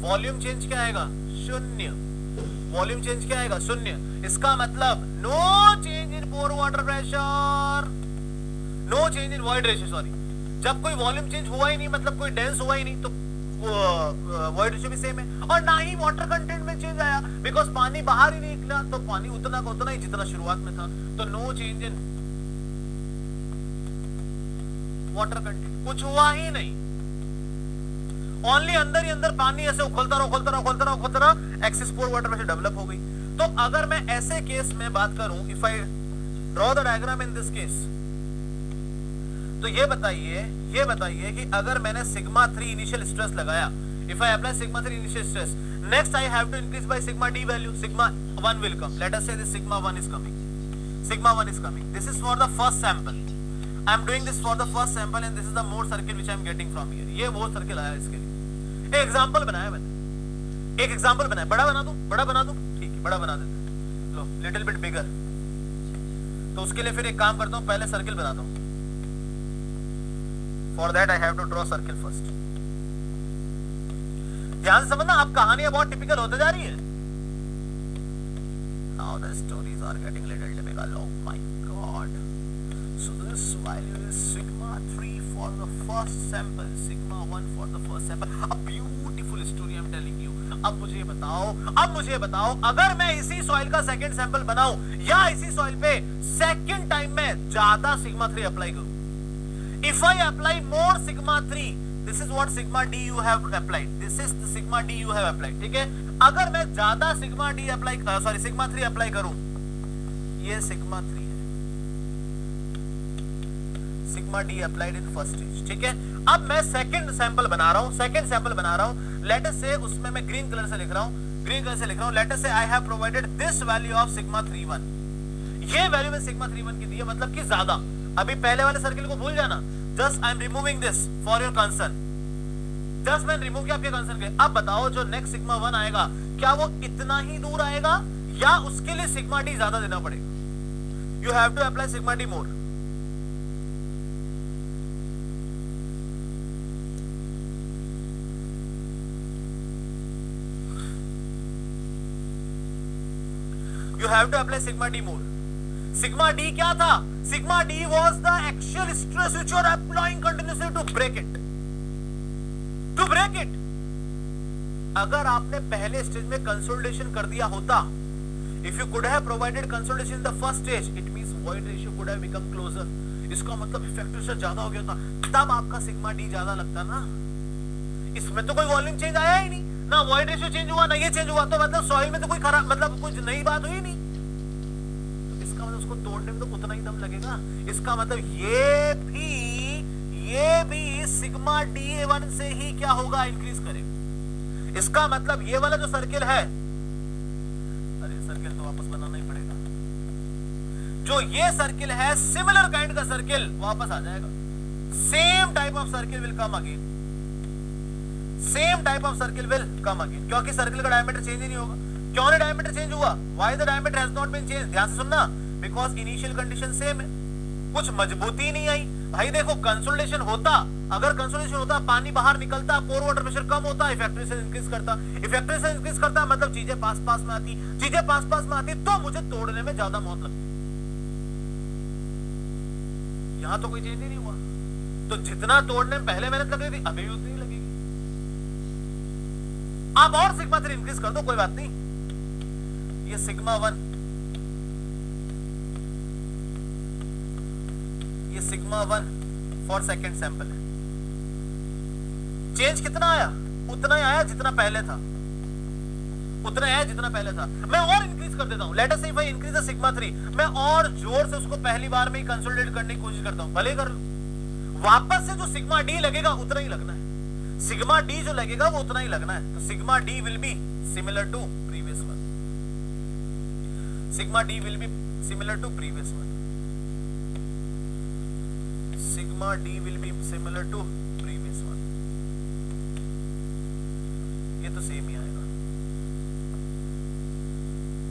Volume change क्या आएगा? शून्य। Volume change क्या आएगा? शून्य। इसका मतलब no change in pore water pressure, no change in void ratio. Sorry, जब कोई वॉल्यूम चेंज हुआ ही नहीं, मतलब कोई डेंस हुआ ही नहीं, तो वॉइड रेशियो भी सेम है। और ना ही वाटर कंटेंट में चेंज आया, बिकॉज पानी बाहर ही नहीं निकला, तो पानी उतना का उतना ही जितना शुरुआत में था। तो no change in water content, कुछ हुआ ही नहीं। ओनली अंदर ही अंदर पानी ऐसे उखलता रहा, access pore water pressure develop हो गई। तो अगर मैं ऐसे केस में बात करूं, if I draw the diagram in this case, तो ये बताइए कि अगर मैंने सिग्मा 3 इनिशियल स्ट्रेस लगाया, if I apply sigma 3 initial stress, next I have to increase by sigma d value, sigma 1 will come. Let us say this sigma 1 is coming. Sigma 1 is coming. This is for the first sample. I am doing this for the first sample and this is the Mohr circle which I am getting from here. ये Mohr circle आया इसके लिए। एक example बनाया मैंने, एक example बनाया। बड़ा बना दूं, ठीक है, बड़ा बना देते हैं। लो, लिटिल बिट बिगर। तो उसके लिए फिर एक काम करता हूं, पहले सर्किल बनाता हूं। For that I have to draw circle first. ध्यान से समझना, अब कहानियां बहुत टिपिकल होते जा रही है। Now the stories are getting little typical. Oh my God! So this value is sigma 3 for the first sample, sigma 1 for the first sample. A beautiful story I'm telling you. अब मुझे बताओ, अगर मैं इसी सॉइल का second sample बनाऊं या इसी सॉइल पे सेकंड टाइम में ज्यादा सिग्मा 3 अप्लाई करूं, if I apply more sigma 3, this is what sigma d you have applied, this is the sigma d you have applied, ठीक है। अगर मैं ज्यादा सिग्मा 3 अप्लाई करूं, ये सिग्मा 3 है, sigma D applied in first stage, ठीक है। अब मैं सेकंड सैंपल बना रहा हूं, लेट अस से उसमें मैं ग्रीन कलर से लिख रहा हूं, लेट अस से I have provided this value of sigma 3 ये वैल्यू में सिग्मा 3 की दी है, मतलब कि ज्यादा। अभी पहले वाले सर्किल को भूल जाना, just I am removing this for your concern, just मैंने रिमूव किया आपके कंसर्न के। अब बताओ जो नेक्स्ट सिग्मा 1 आएगा, क्या वो इतना ही दूर आएगा या उसके लिए सिग्मा डी ज्यादा देना पड़ेगा? You have to apply sigma d more. You have to apply sigma d more. Sigma d क्या था? Sigma d was the actual stress which you are applying continuously to break it. To break it. अगर आपने पहले stage में consolidation कर दिया होता, if you could have provided consolidation in the first stage, it means void ratio could have become closer. इसका मतलब effective stress ज्यादा हो गया था, तब आपका सिग्मा डी ज्यादा लगता ना। इसमें तो कोई वॉल्यूम चेंज आया ही नहीं, ना वॉइड रेशियो चेंज हुआ, ना ये चेंज हुआ, तो मतलब सॉइल में तो कोई खराब, मतलब कुछ नई बात हुई नहीं। तो इसका मतलब उसको तोड़ने में तो उतना ही दम लगेगा। इसका मतलब ये भी सिग्मा डी1 से ही क्या होगा, इंक्रीज करेगा। इसका मतलब ये वाला जो सर्किल है, अरे सर्किल तो वापस बनाना ही पड़ेगा। जो ये सर्किल है, सिमिलर काइंड का सर्किल वापस आ जाएगा। Same type of circle will come again, same type of circle will come again, क्योंकि सर्किल का डायमीटर चेंज ही नहीं होगा। क्यों नहीं डायमीटर चेंज हुआ? Why the diameter has not been change? ध्यान से सुनना, बिकॉज इनिशियल कंडीशन सेम है, कुछ मजबूती नहीं आई। भाई देखो, कंसोलिडेशन होता, अगर कंसोलिडेशन होता, पानी बाहर निकलता, पोर वाटर प्रेशर कम होता, इफेक्टिव इंक्रीज करता, मतलब चीजें पास पास में आती, तो मुझे तोड़ने में ज्यादा मौत लगती। यहां तो कोई चेंज ही नहीं हुआ, तो जितना तोड़ने में पहले मेहनत लग रही थी, अभी भी उतनी लगेगी। आप और सिग्मा 3 इंक्रीज कर दो, कोई बात नहीं। ये सिग्मा 1, ये सिग्मा 1 फॉर सेकेंड सैंपल है। चेंज कितना आया? उतना ही आया जितना पहले था। उतना है जितना पहले था, मैं और इंक्रीज कर देता हूं। Let us say if I increase the sigma 3, मैं और जोर से उसको पहली बार में ही कंसोलिडेट करने की कोशिश करता हूं, भले कर लो। वापस से जो सिग्मा डी लगेगा उतना ही लगना है, सिग्मा डी जो लगेगा वो उतना ही लगना है। तो sigma d will be similar to previous one, sigma d will be similar to previous one, sigma d will be similar to previous one. ये तो सेम ही आएगा।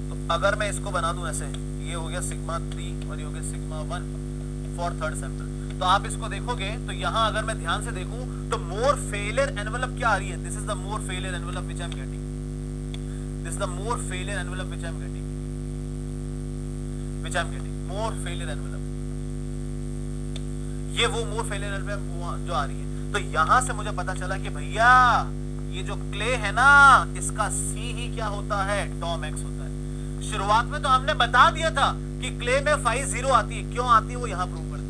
तो अगर मैं इसको बना दूं ऐसे, ये हो गया सिग्मा 3 और ये हो गया सिग्मा 1 फॉर थर्ड सैंपल। तो आप इसको देखोगे तो यहां अगर मैं ध्यान से देखूं तो मोर फेलियर एनवेलप क्या आ रही है, this is the Mohr failure envelope which I am getting, this is the Mohr failure envelope which I am getting, which I am getting Mohr failure envelope, ये वो मोर फेलियर एनवेलप जो आ रही है। तो यहां से मुझे पता चला कि भैया ये जो क्ले है ना, इसका सी ही क्या होता है, टॉम एक्स होता है। शुरुआत में तो हमने बता दिया था कि क्ले में फाई 0 आती है, क्यों आती है वो यहां प्रूव कर दिया,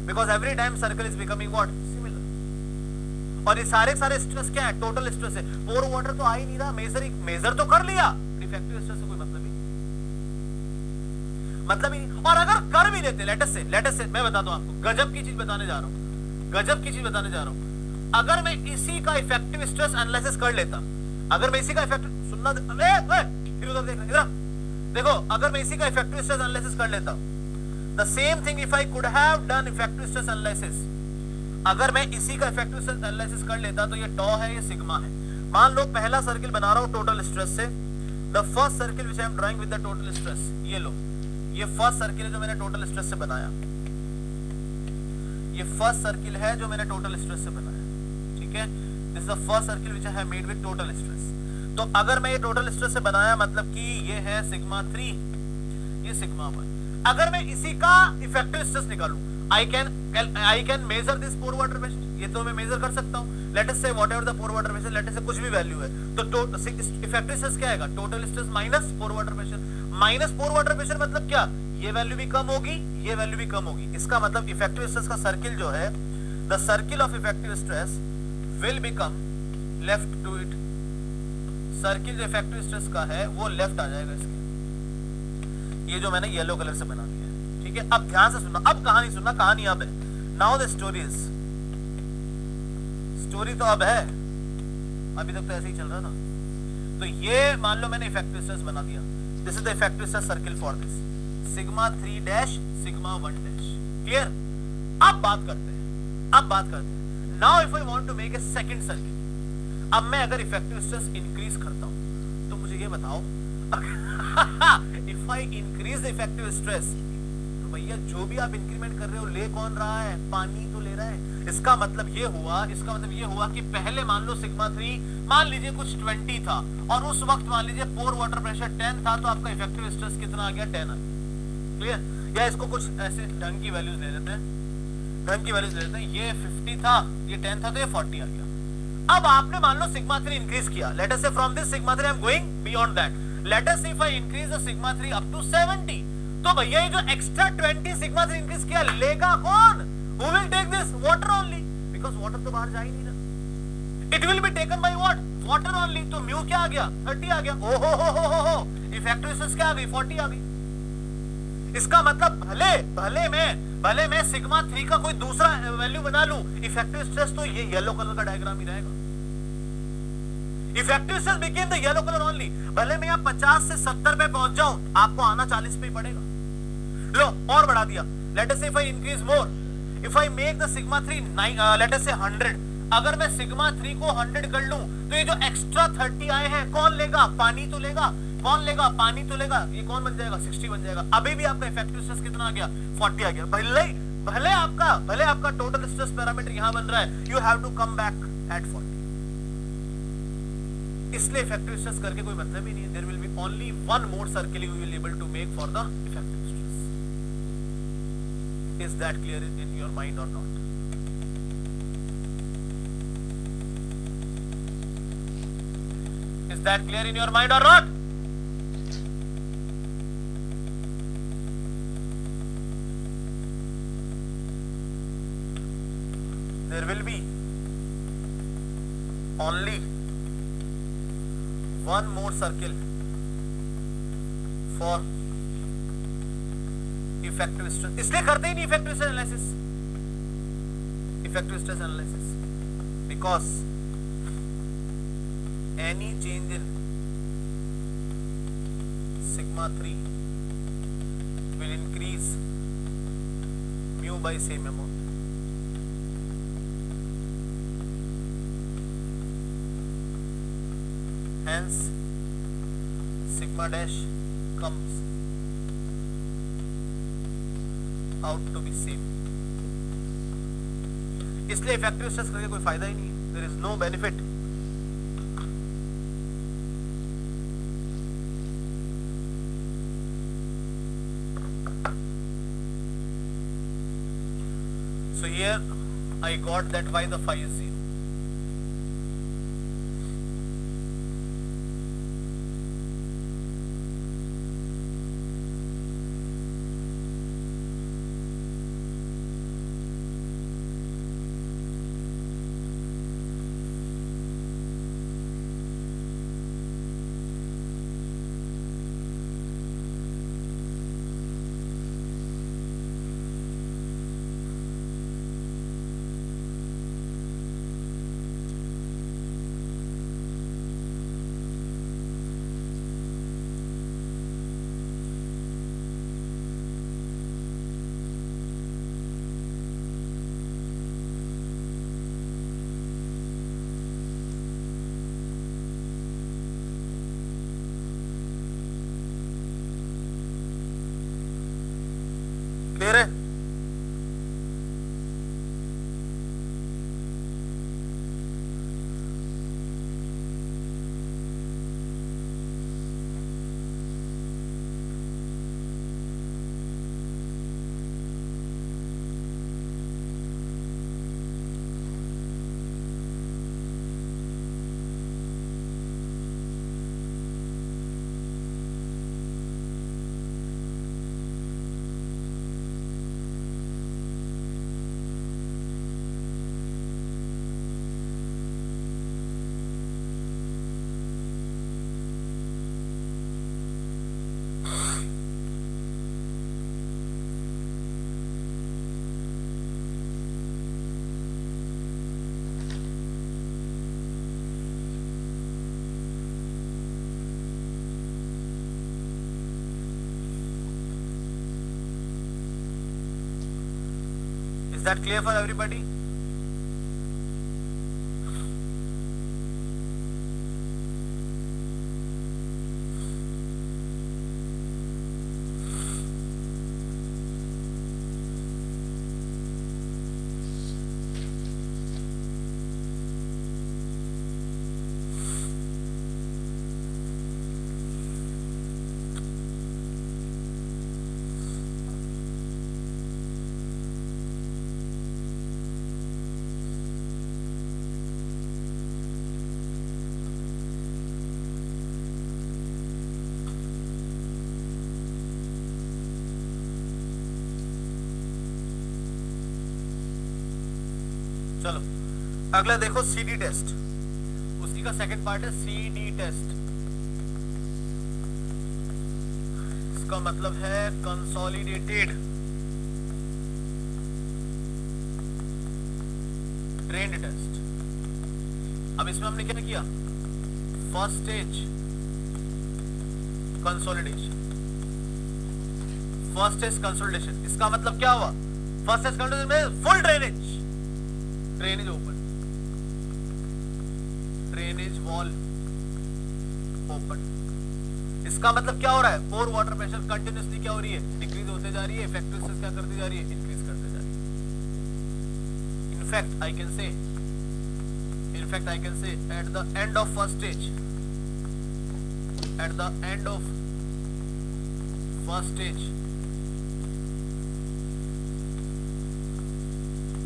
because every time circle is becoming what, similar. और ये सारे स्ट्रेस क्या है, टोटल स्ट्रेस है। पोर वाटर तो आ ही नहीं रहा, मेजर तो कर लिया, डिफेक्टिव स्ट्रेस से कोई मतलब ही नहीं। और अगर कर भी लेते, लेट अस से मैं बता दूं आपको, गजब की चीज बताने जा रहा हूं, गजब की चीज बताने जा रहा हूं। अगर मैं इसी का इफेक्टिव स्ट्रेस एनालिसिस कर लेता, अगर मैं इसी का इफेक्टिव, सुनना फिर उधर देख, इधर देखो, अगर मैं इसी का इफेक्टिव स्ट्रेस एनालिसिस कर लेता, the same thing if I could have done effective stress analysis, अगर मैं इसी का इफेक्टिव स्ट्रेस एनालिसिस कर लेता, तो ये टॉ है, ये सिग्मा है। मान लो पहला सर्किल बना रहा हूं टोटल स्ट्रेस से, the first circle which I am drawing with the total stress, ये लो, ये फर्स्ट सर्किल है जो मैंने टोटल स्ट्रेस से बनाया, ये फर्स्ट सर्किल है जो मैंने टोटल स्ट्रेस से बनाया, ठीक है। This is the first circle which I have made with total stress. तो अगर मैं ये टोटल स्ट्रेस से बनाया, मतलब कि ये है सिग्मा 3, ये सिग्मा 1। अगर मैं इसी का इफेक्टिव स्ट्रेस निकालूं, I can measure this pore water pressure, ये तो मैं मेजर कर सकता हूं। Let us say whatever the pore water pressure, let us say कुछ भी वैल्यू है, तो इफेक्टिव स्ट्रेस क्या आएगा, टोटल स्ट्रेस माइनस पोर वाटर प्रेशर। माइनस पोर वाटर प्रेशर मतलब क्या, ये वैल्यू भी कम होगी, ये वैल्यू भी कम होगी। इसका मतलब इफेक्टिव स्ट्रेस का सर्किल जो है, the circle of effective stress will become left to it, circle जो इफेक्टिव स्ट्रेस का है वो लेफ्ट आ जाएगा इसके, ये जो मैंने येलो कलर से बना दिया है, ठीक है। अब ध्यान से सुनना, अब कहानी सुनना, कहानी अब है, now the story is, story तो अब है, अभी तक तो ऐसे ही चल रहा था। तो ये मान लो मैंने इफेक्टिव स्ट्रेस बना दिया, this is the effective stress circle for this sigma 3 dash sigma 1 dash, clear. अब बात करते हैं, now if I want to make a second circle, अब मैं अगर इफेक्टिव स्ट्रेस इंक्रीज करता हूं, तो मुझे ये बताओ if I increase the effective stress, तो भैया जो भी आप इंक्रीमेंट कर रहे हो, ले कौन रहा है, पानी तो ले रहा है। इसका मतलब ये हुआ कि पहले मान लो सिग्मा 3 मान लीजिए कुछ 20 था, और उस वक्त मान लीजिए पोर वाटर प्रेशर 10 था, तो आपका इफेक्टिव स्ट्रेस कितना आ गया, 10 आ गया, क्लियर। या इसको कुछ ऐसे ढंग की वैल्यूज ले लेते हैं, ये 50 था, ये 10 था, तो ये 40 आ गया। अब आपने मान लो सिग्मा 3 इंक्रीज किया, let us say from this sigma 3 I am going beyond that, let us say if I increase the sigma 3 up to 70, तो भैया ये जो एक्स्ट्रा 20 सिग्मा 3 इंक्रीज किया, लेगा कौन, who will take this, water only, because water तो बाहर जा ही नहीं रहा, it will be taken by what, water only. तो म्यू क्या आ गया, 30 आ गया। ओहो, इफेक्टिव स्ट्रेस क्या आ गई, 40 आ गई। इसका मतलब भले मैं सिग्मा 3 का कोई दूसरा वैल्यू बना लूं, इफेक्टिव स्ट्रेस तो ये येलो कलर का डायग्राम ही रहेगा, effective stress became the yellow colour only. भले मैं 50 से 70 पे पहुंच जाऊं, आपको आना 40 पे ही पड़ेगा। लो और बढ़ा दिया, late us say if I increase more, if I make the sigma 3 late us से 100, अगर मैं सिग्मा 3 को 100 कर लूं, तो ये जो एक्स्ट्रा 30 आए हैं कौन लेगा, पानी तो लेगा, पानी तो लेगा, ये कौन बन जाएगा, 60 बन जाएगा। अभी भी आपका इफेक्टिव स्ट्रेस कितना आ गया, 40 आ गया। भले आपका टोटल स्ट्रेस पैरामीटर यहां बन रहा है, you have to come back at 40। इसलिए इफेक्टिव स्ट्रेस करके कोई मतलब ही नहीं है, there will be only one more circle you will able to make for the effective stress. Is that clear in your mind और not? Is that clear in your mind or not? There will be only one more circle for effective stress. इसलिए करते ही नहीं effective stress analysis, effective stress analysis, because any change in sigma 3 will increase mu by same amount. Hence sigma dash comes out to be same. इसलिए effective stress करके कोई फायदा ही नहीं है. There is no benefit. So here I got that why the phi is 0. Clear है? Is that clear for everybody? चलो अगला देखो सीडी टेस्ट. उसी का सेकंड पार्ट है सीडी टेस्ट. इसका मतलब है कंसोलिडेटेड ट्रेंड टेस्ट. अब इसमें हमने क्या किया? First stage consolidation. First stage consolidation इसका मतलब क्या हुआ? फर्स्ट स्टेज कंसोलिडेशन में full drainage, drainage open, drainage valve open. इसका मतलब क्या हो रहा है? पोर वाटर प्रेशर कंटिन्यूसली क्या हो रही है? डिक्रीज होते जा रही है. इफेक्टिव स्ट्रेस क्या करती जा रही है? इंक्रीज करते जा रही है. इनफैक्ट आई कैन से at the end of first stage, at the end of first stage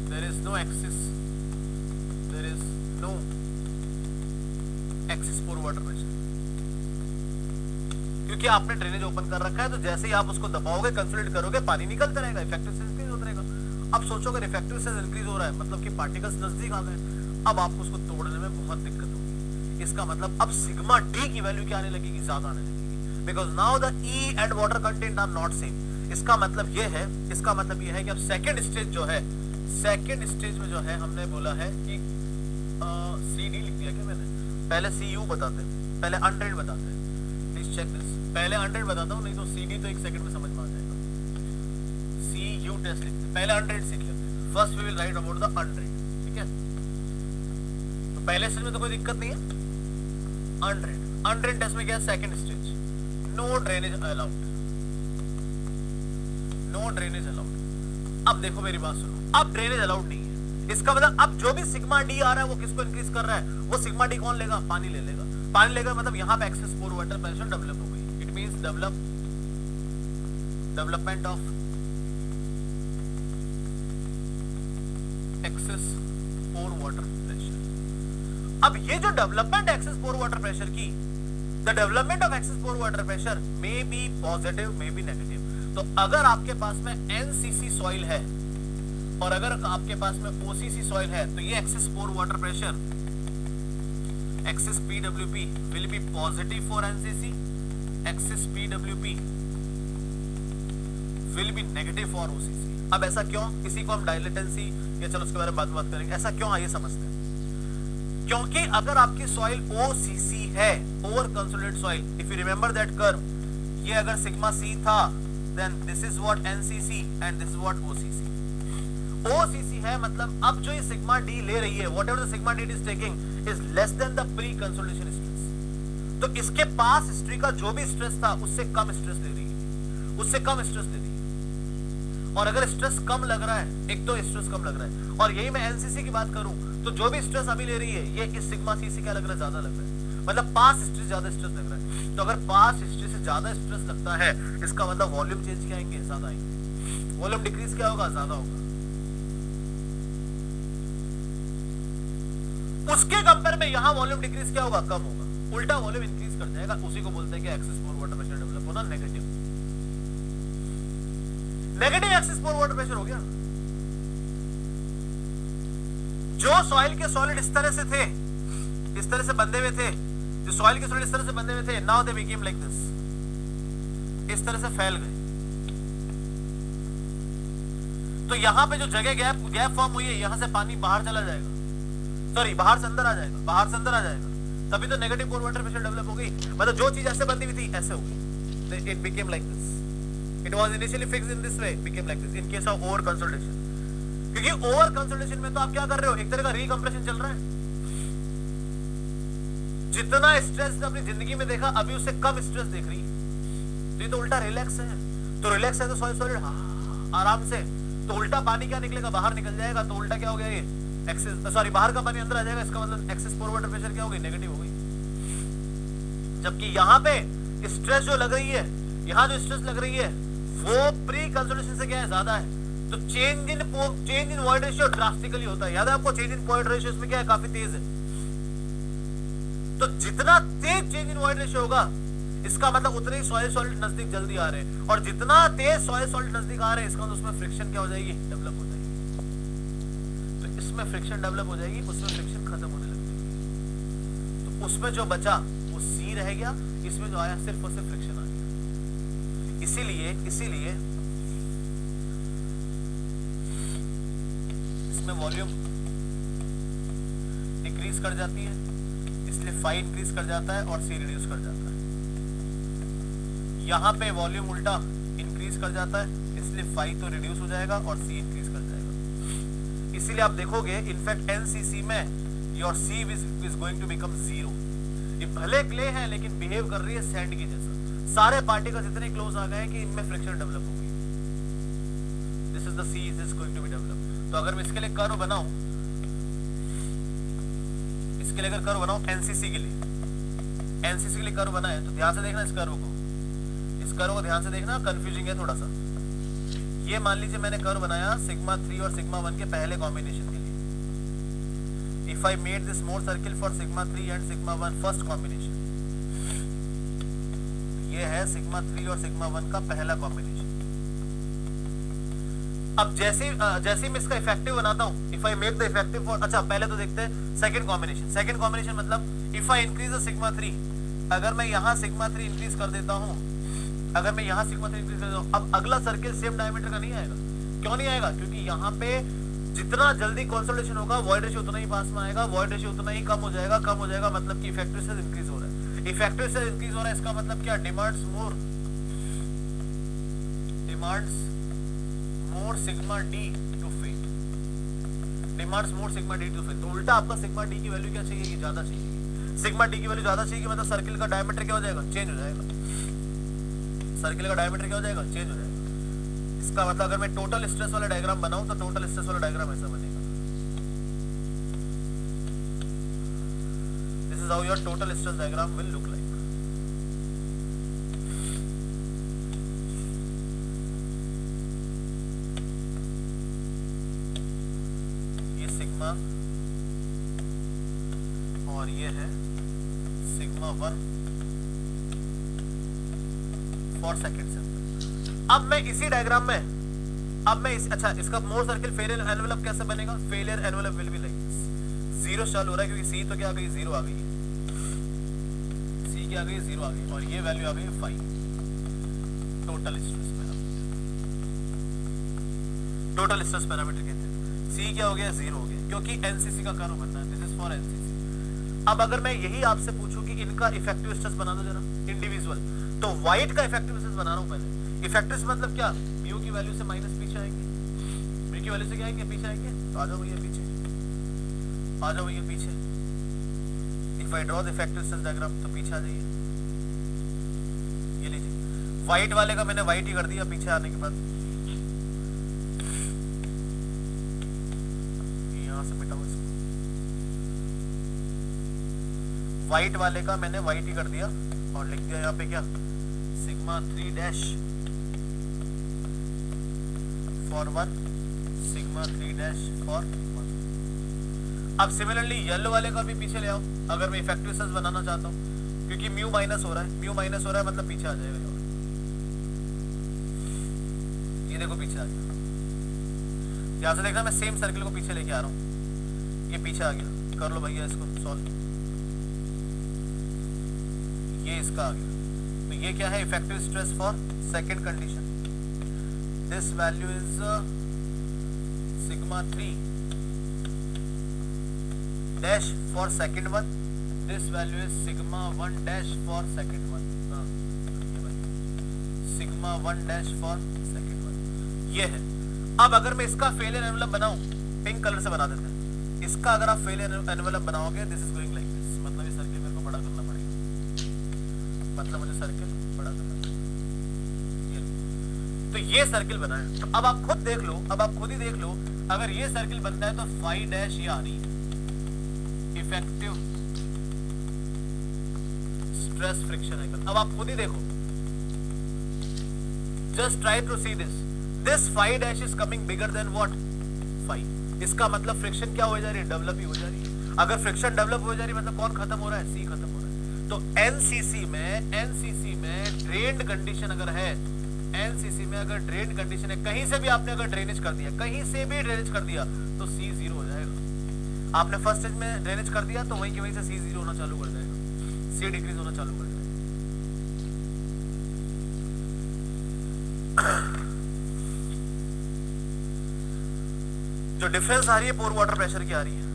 there is no axis for water pressure, क्योंकि आपने ड्रेनेज ओपन कर रखा है. तो जैसे ही आप उसको दबाओगे, कंसोलिडेट करोगे, पानी निकलता रहेगा, इफेक्टिव स्ट्रेस इंक्रीज होता रहेगा. अब सोचो अगर इफेक्टिव स्ट्रेस इंक्रीज हो रहा है मतलब कि पार्टिकल्स नजदीक आ गए, अब आपको उसको तोड़ने में बहुत दिक्कत होगी. इसका मतलब अब सिग्मा डी की वैल्यू क्या आने लगेगी, ज्यादा आने लगेगी, because now the e and water content are not same. इसका मतलब ये है कि अब सेकेंड स्टेज जो है, सेकेंड स्टेज में जो है हमने बोला है कि सी डी लिख दिया क्या मैंने, पहले सी यू बताते हैं, पहले 100 बताते हैं, प्लीज चेक दिस, पहले 100 बताता हूँ, नहीं तो सी डी तो एक सेकंड में समझ में आ जाएगा। सी यू टेस्ट लिखते हैं, पहले 100 सीख लेते हैं, first we will write about the 100, ठीक है। तो पहले स्टेज में तो कोई दिक्कत नहीं है, 100 टेस्ट में क्या है, second stage, no drainage allowed, no drainage allowed. अब देखो मेरी बात सुनो, अब ड्रेनेज अलाउड नहीं है, इसका मतलब अब जो भी सिग्मा डी आ रहा है वो किसको इंक्रीज कर रहा है, वो सिग्मा डी कौन लेगा, पानी ले लेगा, पानी लेगा, मतलब यहाँ पे excess pore water pressure develop हो गई, it means development of excess pore water pressure. अब ये जो development excess pore water pressure की, the development of excess pore water pressure may be positive may be negative. तो अगर आपके पास में एनसीसी सॉइल है और अगर आपके पास में ओसीसी सॉइल है, तो ये excess pore water pressure, excess PWP will be positive for NCC, excess PWP will be negative for OCC. अब ऐसा क्यों, किसी को हम डायलेटेंसी या चलो उसके बारे में बात करेंगे, ऐसा क्यों आइए समझते हैं। क्योंकि अगर आपकी सॉइल ओसीसी है, over consolidated soil, if you remember that curve, ये अगर सिग्मा सी था, then this is what NCC and this is what OCC. OCC है मतलब अब जो ये सिग्मा डी ले रही है, whatever the sigma d is taking is less than the pre-consolidation stress. तो इसके पास हिस्ट्री का जो भी स्ट्रेस था उससे कम स्ट्रेस ले रही है, उससे कम स्ट्रेस ले रही है। और अगर स्ट्रेस कम लग रहा है, एक तो स्ट्रेस कम लग रहा है, और यही मैं एनसीसी की बात करूं तो जो भी स्ट्रेस अभी ले रही है ये इस सिग्मा सी से क्या लग रहा है, ज्यादा लग रहा है, मतलब पास हिस्ट्री ज्यादा स्ट्रेस लग रहा है। तो अगर पास हिस्ट्री से ज्यादा स्ट्रेस लगता है, इसका मतलब वॉल्यूम चेंज क्या आएंगे, ज्यादा आएंगे, वॉल्यूम डिक्रीज क्या होगा, ज्यादा होगा। उसके कंपेयर में यहां वॉल्यूम डिक्रीज क्या होगा, कम होगा, उल्टा वॉल्यूम इंक्रीज कर जाएगा। उसी को बोलते हैं कि excess pore water pressure develop होना, negative, negative excess pore water pressure हो गया। जो सॉइल के सॉलिड इस तरह से थे, इस तरह से बंधे हुए थे, जो सॉइल के सॉलिड इस तरह से बंधे हुए थे, now they became like this, इस तरह से फैल गए। तो यहां पे जो जगह गैप फॉर्म हुई है, यहां से पानी बाहर चला जाएगा, सॉरी बाहर से अंदर आ जाएगा, बाहर से अंदर आ जाएगा, तभी तो नेगेटिव पोर वाटर प्रेशर डेवलप हो गई। मतलब जो चीज ऐसे बंधी हुई थी ऐसे हो गई, it became like this, it was initially fixed in this way, became like this in case of over consolidation. क्योंकि ओवर कंसोलिडेशन में तो आप क्या कर रहे हो, एक तरह का रिकम्प्रेशन चल रहा है। जितना स्ट्रेस अपनी जिंदगी में देखा, अभी उससे कम स्ट्रेस देख रही है, तो ये तो उल्टा रिलैक्स है। तो रिलैक्स है तो सॉलिड आराम से, तो उल्टा पानी क्या निकलेगा, बाहर निकल जाएगा। तो उल्टा क्या हो गया, ये एक्सेस, सॉरी बाहर का पानी अंदर आ जाएगा, इसका मतलब एक्सेस पोर वाटर प्रेशर क्या हो गई, नेगेटिव हो गई। जबकि यहाँ पे स्ट्रेस जो लग रही है, यहाँ जो स्ट्रेस लग रही है वो प्री कंसोलिडेशन से क्या है, ज्यादा है। तो change in void ratio drastically होता है। याद है आपको, चेंज इन वॉइड रेशियो इसमें क्या है, काफी तेज है। तो जितना तेज चेंज इन वॉइड रेशियो होगा, इसका मतलब उतने ही सॉइल सॉलिड नजदीक जल्दी आ रहे हैं, और जितना तेज सॉइल सॉलिड नजदीक आ रहे हैं, इसका मतलब उसमें फ्रिक्शन क्या हो जाएगी, डेवलप हो जाएगी। तो इसमें फ्रिक्शन डेवलप हो जाएगी, उसमें फ्रिक्शन खत्म होने लग जाएगी। तो उसमें जो बचा वो सी रह गया, इसमें जो आया सिर्फ और सिर्फ फ्रिक्शन आ गया। इसीलिए इसमें वॉल्यूम डिक्रीज कर जाती है, इसलिए फाई इंक्रीज कर जाता है और सी रिड्यूस कर जाता है। यहां पे वॉल्यूम उल्टा इंक्रीज कर जाता है, इसलिए फाई तो रिड्यूस हो जाएगा और सी इंक्रीज कर जाएगा। इसीलिए आप देखोगे इनफैक्ट एनसीसी में your c is going to become zero. ये भले क्ले है लेकिन बिहेव कर रही है सैंड की जैसा। सारे पार्टिकल्स इतने क्लोज आ गए कि इनमें फ्रिक्शन डेवलप हो गई। This is the c is going to be develop. तो अगर मैं इसके लिए कर्व बनाऊं, इसके लिए अगर कर्व बनाऊं एनसीसी के लिए कर्व बना है, तो ध्यान से देखना इस कर्व को ध्यान से देखना, कंफ्यूजिंग है थोड़ा सा। ये मान लीजिए मैंने कर्व बनाया सिग्मा 3 और सिग्मा 1 के पहले कॉम्बिनेशन के लिए। If I made this more circle for sigma 3 and sigma 1 first combination, ये है सिग्मा 3 और सिग्मा 1 का पहला कॉम्बिनेशन। अब जैसे मैं इसका इफेक्टिव बनाता हूं, if I make the effective for, अच्छा पहले तो देखते हैं सेकंड कॉम्बिनेशन। सेकंड कॉम्बिनेशन मतलब if I increase the sigma 3, अगर मैं यहां सिग्मा 3 इंक्रीज कर देता हूं, अगर मैं यहां सिग्मा 3 इंक्रीज कर देता हूं, अब अगला सर्किल सेम डायमीटर का नहीं आएगा। क्यों नहीं आएगा? क्योंकि यहां पे जितना जल्दी कंसोलिडेशन होगा वॉइड रेशियो उतना ही पास में आएगा, वॉइड रेशियो उतना ही कम हो जाएगा, मतलब कि इफेक्टिव स्ट्रेस इंक्रीज हो रहा है। इफेक्टिव स्ट्रेस इंक्रीज हो रहा है, इसका मतलब क्या? Demands more sigma d to fail, demands more sigma d to fail. तो उल्टा आपका सिग्मा डी की वैल्यू क्या चाहिए? ज्यादा चाहिए। सिग्मा डी की वैल्यू ज्यादा चाहिए मतलब सर्किल का डायमीटर क्या हो जाएगा? चेंज हो जाएगा। सर्किल का डायमीटर क्या हो जाएगा? चेंज हो जाएगा। इसका मतलब अगर मैं टोटल स्ट्रेस वाला डायग्राम बनाऊं तो टोटल स्ट्रेस वाला डायग्राम ऐसा बनेगा। This is how your total stress diagram will look like. ये सिग्मा और ये है सिग्मा 1 फॉर सेकेंड सेंटर। अब मैं इसी डायग्राम में अच्छा इसका मोर सर्किल फेलियर एनवेलप कैसे बनेगा? Failure envelope will be like this. Zero चालू हो रहा है क्योंकि सी तो क्या आ गई? जीरो आ गई, सी क्या आ गई? जीरो आ गई, और ये वैल्यू आ गई 5। टोटल स्ट्रेस पैरामीटर कहते हैं। सी क्या हो गया? जीरो हो गया, क्योंकि एनसीसी का कर्व बनना है। This is for NCC. अब अगर मैं यही आपसे पूछूं कि इनका इफेक्टिव स्ट्रेस बना दो जरा इंडिविजुअल, तो व्हाइट का इफेक्टिव स्ट्रेस बना रहा हूं पहले। इफेक्टिव मतलब क्या? म्यू की वैल्यू से माइनस पीछे आएंगे, म्यू की वैल्यू से क्या आएंगे? पीछे आएंगे। तो आ जाओ भैया पीछे, आ जाओ भैया पीछे। If I draw the effective stress diagram तो पीछे आ जाइए। ये लीजिए, व्हाइट वाले का मैंने व्हाइट ही कर दिया पीछे आने के बाद। यहां से मिटाओ इसको। व्हाइट वाले का मैंने व्हाइट ही कर दिया और लिख दिया यहाँ पे क्या? Sigma 3 dash for 1, sigma 3 dash for 1। अब सिमिलरली येलो वाले का भी पीछे ले आओ अगर मैं इफेक्टिव स्ट्रेस बनाना चाहता हूं, क्योंकि म्यू माइनस हो रहा है, मतलब पीछे आ जाएगा। ये देखो पीछे आ गया। यहां से देखना मैं सेम सर्किल को पीछे लेके आ रहा हूं, ये पीछे आ गया। कर लो भैया इसको सॉल्व। ये इसका आ गया। तो ये क्या है? Effective stress for second condition. This value is sigma 3 dash for second one, this value is sigma 1 dash for second one, sigma 1 dash for second one. ये है। अब अगर मैं इसका फेलियर एनवेलप बनाऊं, पिंक कलर से बना देते हैं इसका। अगर आप फेलियर एनवेलप बनाओगे, this is going like this, मतलब ये सर्किल मेरे को बड़ा करना पड़ेगा, मतलब मुझे सर्किल बड़ा करना पड़ेगा। तो ये सर्किल बना है। तो अब आप खुद देख लो, खुद ही देख लो, अगर ये सर्किल बनता है तो 5 डैश ये आ रही है इफेक्टिव स्ट्रेस फ्रिक्शन एंगल। अब आप खुद ही देखो, just try to see this 5 dash is coming bigger than what? 5। इसका मतलब फ्रिक्शन क्या हो जा रही है? डेवलप ही हो जा रही है। अगर फ्रिक्शन डेवलप हो जा रही है मतलब कौन खत्म हो रहा है? सी खत्म हो रहा है। तो एनसीसी में ड्रेन्ड कंडीशन अगर है, एनसीसी में अगर ड्रेन कंडीशन है, कहीं से भी आपने अगर ड्रेनेज कर दिया, कहीं से भी ड्रेनेज कर दिया तो सी 0 हो जाएगा। आपने फर्स्ट स्टेज में ड्रेनेज कर दिया तो वहीं की वहीं से सी 0 होना चालू कर जाएगा, सी डिक्रीज होना चालू कर जाएगा। जो डिफरेंस आ रही है पोर वाटर प्रेशर की आ रही है।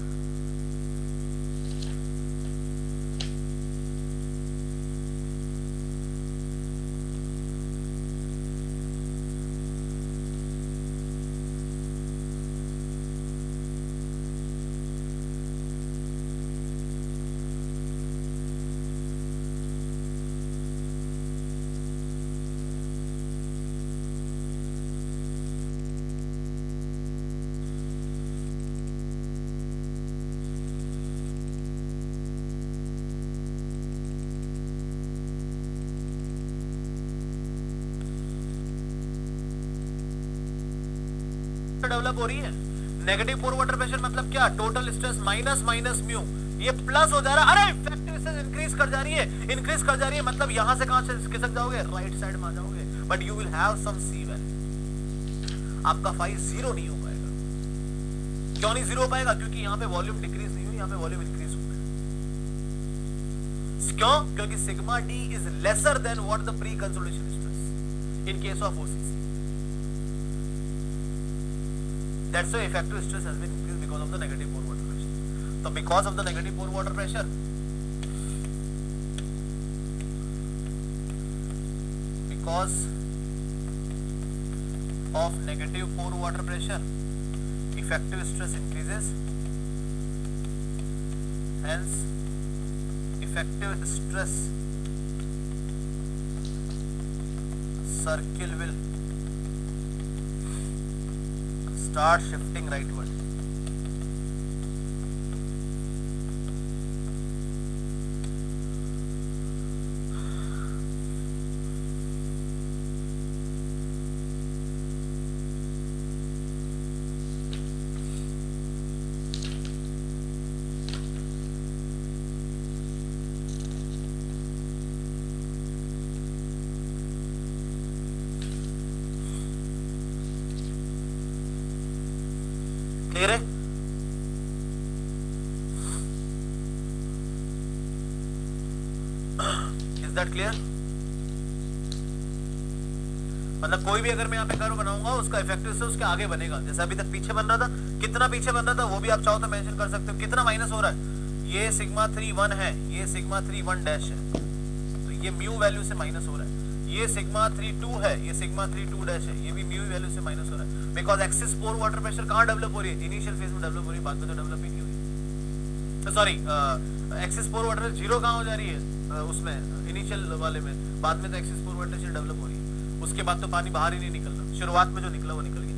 डेवलप हो रही है। नेगेटिव पोर वाटर प्रेशर मतलब क्या? टोटल स्ट्रेस माइनस म्यू, ये प्लस हो जा रहा है। अरे इफेक्टिव स्ट्रेस इंक्रीज कर जा रही है, मतलब यहां से कहां से खिसक जाओगे? राइट साइड में आ जाओगे, but you will have some c value. आपका फाई जीरो नहीं हो पाएगा। क्यों नहीं जीरो हो पाएगा? क्योंकि यहाँ पे वॉल्यूम डिक्रीज नहीं हुई, यहाँ पे वॉल्यूम इंक्रीज हुआ है। क्यों? क्योंकि sigma D is lesser than what the pre consolidation stress in case of OCC. That's why effective stress has been increased because of the negative pore water pressure. So because of the negative pore water pressure, because of negative pore water pressure, effective stress increases. Hence, effective stress circle will start shifting rightward. Clear है? Is that clear? मतलब कोई भी अगर मैं यहाँ पे curve बनाऊंगा उसका इफेक्टिव से उसके आगे बनेगा। जैसे अभी तक पीछे बन रहा था, कितना पीछे बन रहा था वो भी आप चाहो तो मेंशन कर सकते हो। कितना माइनस हो रहा है? ये सिग्मा 3 1 है, ये सिग्मा 3 1 डैश है, तो ये म्यू वैल्यू से माइनस हो रहा है। ये सिग्मा 3 2 है, ये सिग्मा 3 2 डैश है, ये भी म्यू वैल्यू से माइनस हो रहा है। Because excess pore water pressure कहाँ डेवलप हो रही है? इनिशियल फेज में डेवलप हो रही है, बाद में तो डेवलप ही नहीं हुई। तो sorry, axis pore water zero कहाँ हो जा रही है? उसमें इनिशियल वाले में, बाद में तो axis pore water pressure develop हो रही है। उसके बाद तो पानी बाहर ही नहीं निकल रहा, शुरुआत में जो निकला वो निकल गया,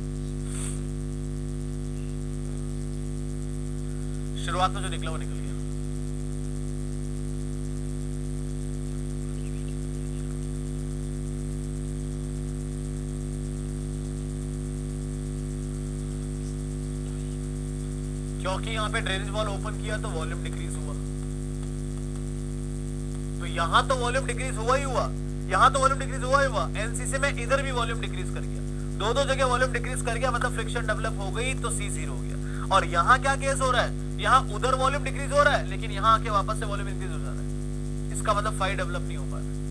शुरुआत में जो निकला वो निकल गया। क्योंकि यहाँ पे ड्रेनेज वॉल ओपन किया तो वॉल्यूम डिक्रीज हुआ, तो यहाँ तो वॉल्यूम डिक्रीज हुआ ही हुआ, यहाँ तो वॉल्यूम डिक्रीज हुआ ही हुआ। एनसीसी में इधर भी वॉल्यूम डिक्रीज कर गया, दो जगह वॉल्यूम डिक्रीज कर गया, मतलब फ्रिक्शन डेवलप हो गई तो C जीरो हो गया। और यहाँ क्या केस हो रहा है? यहाँ उधर वॉल्यूम डिक्रीज हो रहा है, लेकिन यहाँ आके वापस से वॉल्यूम इंक्रीज हो जा रहा है। इसका मतलब फाई डेवलप नहीं हो पा रहा है।